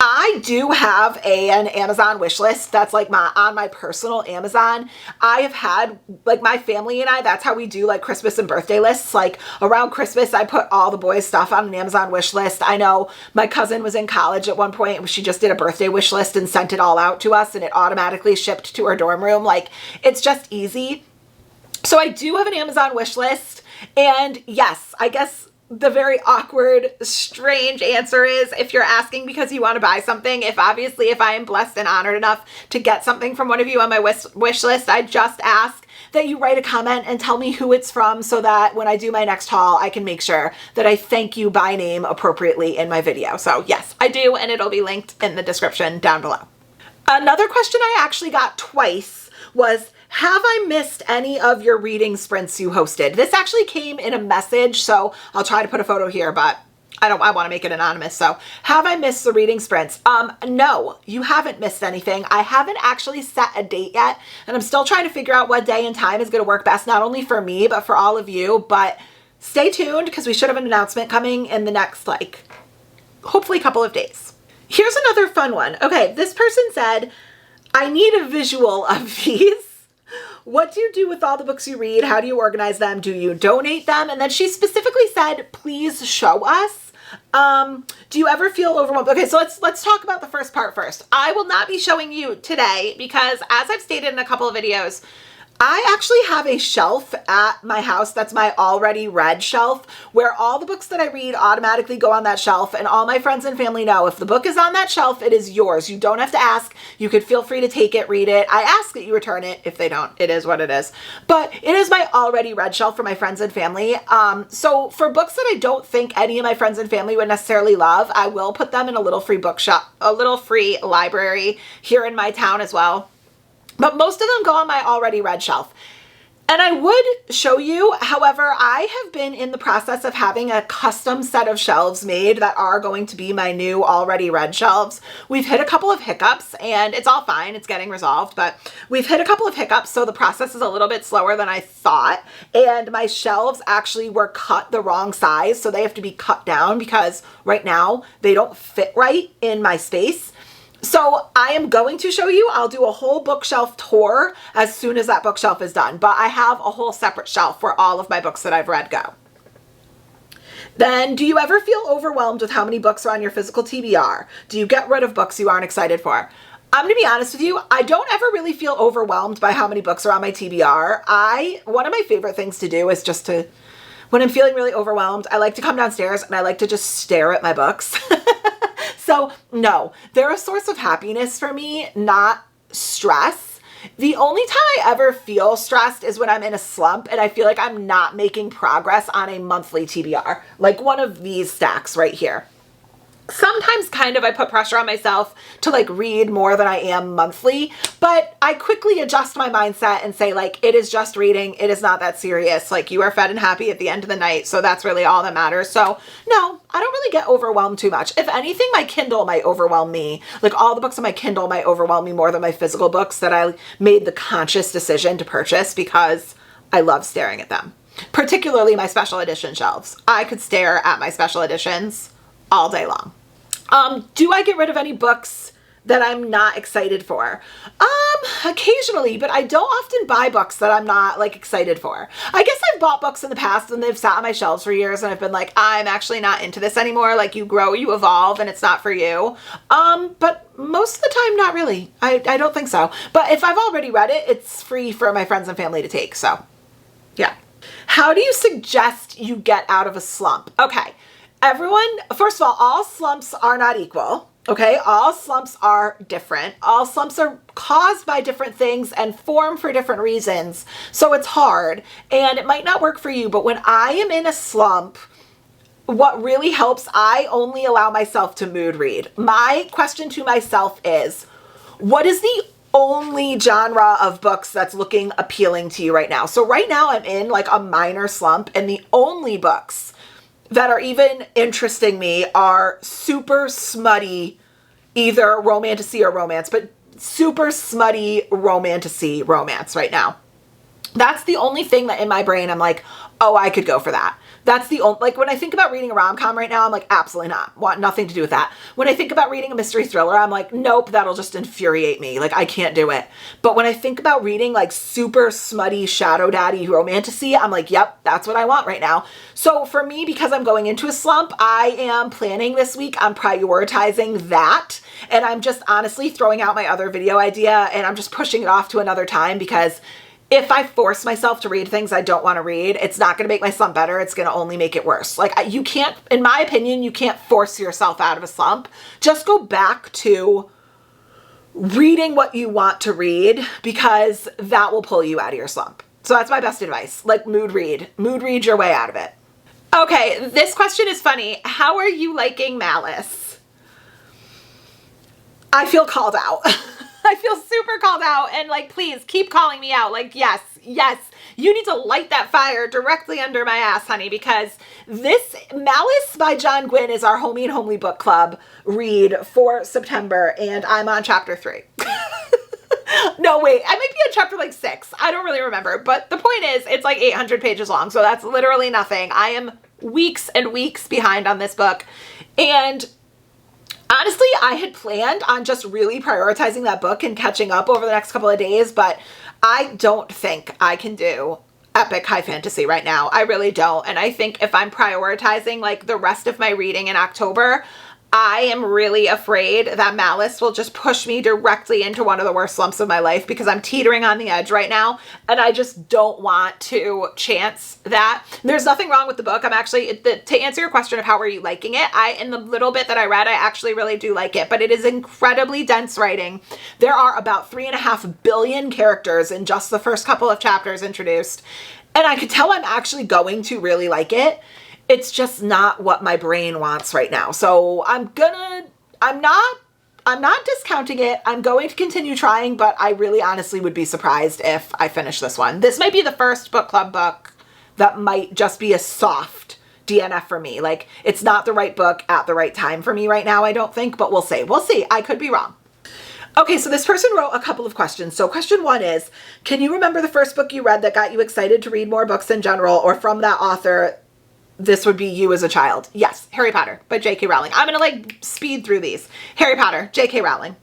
I do have an Amazon wish list that's like on my personal Amazon. I have had, like, my family and I, that's how we do like Christmas and birthday lists. Like around Christmas, I put all the boys' stuff on an Amazon wish list. I know my cousin was in college at one point. She just did a birthday wish list and sent it all out to us and it automatically shipped to her dorm room. Like, it's just easy. So I do have an Amazon wish list. And yes, I guess the very awkward, strange answer is if you're asking because you want to buy something, if I am blessed and honored enough to get something from one of you on my wish list, I just ask that you write a comment and tell me who it's from so that when I do my next haul, I can make sure that I thank you by name appropriately in my video. So yes, I do, and it'll be linked in the description down below. Another question I actually got twice was, have I missed any of your reading sprints you hosted? This actually came in a message, so I'll try to put a photo here, but I want to make it anonymous. So, have I missed the reading sprints? No, you haven't missed anything. I haven't actually set a date yet, and I'm still trying to figure out what day and time is going to work best, not only for me, but for all of you. But stay tuned because we should have an announcement coming in the next, like, hopefully couple of days. Here's another fun one. Okay, this person said, I need a visual of these. What do you do with all the books you read? How do you organize them? Do you donate them? And then she specifically said, please show us. Do you ever feel overwhelmed? Okay, so let's talk about the first part first. I will not be showing you today because, as I've stated in a couple of videos, I actually have a shelf at my house that's my already read shelf where all the books that I read automatically go on that shelf, and all my friends and family know if the book is on that shelf, it is yours. You don't have to ask. You could feel free to take it, read it. I ask that you return it. If they don't, it is what it is. But it is my already read shelf for my friends and family. So for books that I don't think any of my friends and family would necessarily love, I will put them in a little free bookshop, a little free library here in my town as well. But most of them go on my already read shelf. And I would show you, however, I have been in the process of having a custom set of shelves made that are going to be my new already read shelves. We've hit a couple of hiccups and it's all fine. It's getting resolved, but we've hit a couple of hiccups. So the process is a little bit slower than I thought. And my shelves actually were cut the wrong size. So they have to be cut down because right now they don't fit right in my space. So I am going to show you, I'll do a whole bookshelf tour as soon as that bookshelf is done, but I have a whole separate shelf where all of my books that I've read go. Then, do you ever feel overwhelmed with how many books are on your physical TBR? Do you get rid of books you aren't excited for? I'm going to be honest with you, I don't ever really feel overwhelmed by how many books are on my TBR. One of my favorite things to do is just to, when I'm feeling really overwhelmed, I like to come downstairs and I like to just stare at my books. So no, they're a source of happiness for me, not stress. The only time I ever feel stressed is when I'm in a slump and I feel like I'm not making progress on a monthly TBR, like one of these stacks right here. Sometimes kind of I put pressure on myself to like read more than I am monthly, but I quickly adjust my mindset and say like, it is just reading. It is not that serious. Like you are fed and happy at the end of the night. So that's really all that matters. So no, I don't really get overwhelmed too much. If anything, my Kindle might overwhelm me. Like all the books on my Kindle might overwhelm me more than my physical books that I made the conscious decision to purchase because I love staring at them, particularly my special edition shelves. I could stare at my special editions all day long. Do I get rid of any books that I'm not excited for? Occasionally, but I don't often buy books that I'm not like excited for. I guess I've bought books in the past and they've sat on my shelves for years and I've been like, I'm actually not into this anymore. Like you grow, you evolve, and it's not for you. But most of the time, not really. I don't think so. But if I've already read it, it's free for my friends and family to take. So yeah. How do you suggest you get out of a slump? Okay. Everyone, first of all slumps are not equal, okay? All slumps are different. All slumps are caused by different things and form for different reasons. So it's hard and it might not work for you, but when I am in a slump, what really helps, I only allow myself to mood read. My question to myself is, what is the only genre of books that's looking appealing to you right now? So right now I'm in like a minor slump and the only books that are even interesting me are super smutty, either romantasy or romance, but super smutty romantasy romance right now. That's the only thing that in my brain I'm like, oh, I could go for that. That's the only, like when I think about reading a rom-com right now, I'm like, absolutely not. Want nothing to do with that. When I think about reading a mystery thriller, I'm like, nope, that'll just infuriate me. Like I can't do it. But when I think about reading like super smutty shadow daddy romantasy, I'm like, yep, that's what I want right now. So for me, because I'm going into a slump, I am planning this week on prioritizing that. And I'm just honestly throwing out my other video idea and I'm just pushing it off to another time because if I force myself to read things I don't want to read, it's not going to make my slump better. It's going to only make it worse. Like you can't, in my opinion, you can't force yourself out of a slump. Just go back to reading what you want to read because that will pull you out of your slump. So that's my best advice. Like mood read your way out of it. Okay. This question is funny. How are you liking Malice? I feel called out. I feel super called out and like, please keep calling me out. Like, yes, you need to light that fire directly under my ass, honey, because this Malice by John Gwynne is our Homey and Homely book club read for September. And I'm on chapter 3. No, wait, I might be on chapter like 6. I don't really remember. But the point is it's like 800 pages long. So that's literally nothing. I am weeks and weeks behind on this book. And honestly, I had planned on just really prioritizing that book and catching up over the next couple of days, but I don't think I can do epic high fantasy right now. I really don't. And I think if I'm prioritizing like the rest of my reading in October, I am really afraid that Malice will just push me directly into one of the worst slumps of my life because I'm teetering on the edge right now and I just don't want to chance that. There's nothing wrong with the book. I'm actually, to answer your question of how are you liking it, in the little bit that I read, I actually really do like it, but it is incredibly dense writing. There are about 3.5 billion characters in just the first couple of chapters introduced, and I could tell I'm actually going to really like it. It's just not what my brain wants right now. So I'm not discounting it. I'm going to continue trying, but I really honestly would be surprised if I finish this one. This might be the first book club book that might just be a soft DNF for me. Like it's not the right book at the right time for me right now, I don't think, but we'll see. We'll see. I could be wrong. Okay, so this person wrote a couple of questions. So question 1 is, can you remember the first book you read that got you excited to read more books in general or from that author? This would be you as a child. Yes, Harry Potter by J.K. Rowling. I'm going to like speed through these. Harry Potter, J.K. Rowling.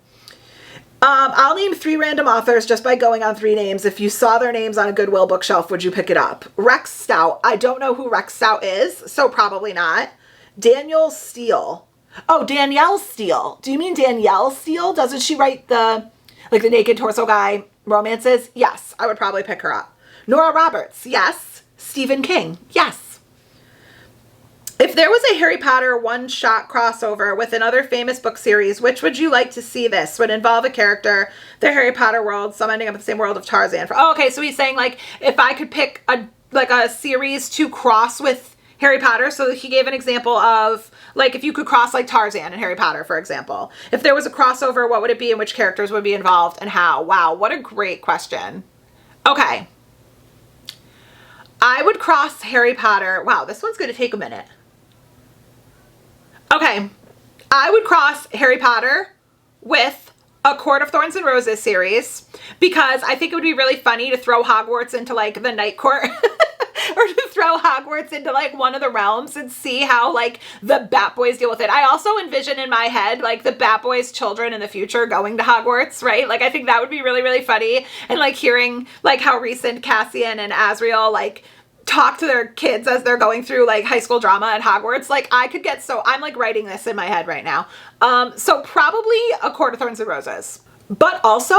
I'll name 3 random authors just by going on 3 names. If you saw their names on a Goodwill bookshelf, would you pick it up? Rex Stout. I don't know who Rex Stout is, so probably not. Danielle Steele. Oh, Danielle Steele. Do you mean Danielle Steele? Doesn't she write the Naked Torso Guy romances? Yes, I would probably pick her up. Nora Roberts. Yes. Stephen King. Yes. If there was a Harry Potter one-shot crossover with another famous book series, which would you like to see? This would involve a character, the Harry Potter world, some ending up in the same world of Tarzan. Oh, okay, so he's saying like if I could pick a series to cross with Harry Potter. So he gave an example of like if you could cross like Tarzan and Harry Potter, for example. If there was a crossover, what would it be and which characters would be involved and how? Wow, what a great question. Okay. I would cross Harry Potter. Wow, this one's going to take a minute. Okay. I would cross Harry Potter with a Court of Thorns and Roses series because I think it would be really funny to throw Hogwarts into like the Night Court or to throw Hogwarts into like one of the realms and see how like the Bat Boys deal with it. I also envision in my head like the Bat Boys children in the future going to Hogwarts, right? Like I think that would be really, really funny. And like hearing like how recent Cassian and Asriel like talk to their kids as they're going through like high school drama at Hogwarts. Like I could get so, I'm like writing this in my head right now. So probably a Court of Thorns and Roses. But also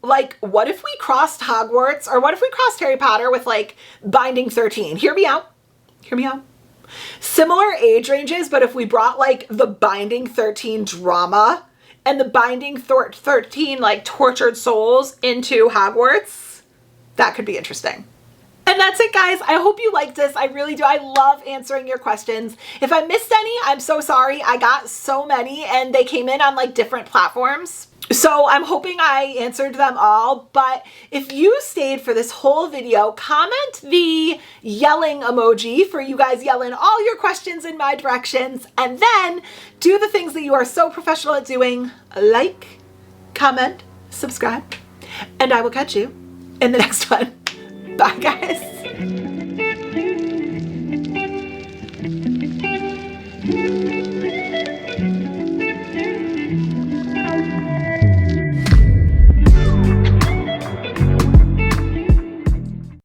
like what if we crossed Hogwarts or what if we crossed Harry Potter with like Binding 13? Hear me out. Hear me out. Similar age ranges, but if we brought like the Binding 13 drama and the Binding 13 like tortured souls into Hogwarts, that could be interesting. And that's it, guys. I hope you liked this. I really do. I love answering your questions. If I missed any, I'm so sorry. I got so many and they came in on like different platforms. So I'm hoping I answered them all, but if you stayed for this whole video, comment the yelling emoji for you guys yelling all your questions in my directions, and then do the things that you are so professional at doing, like, comment, subscribe, and I will catch you in the next one. Bye, guys.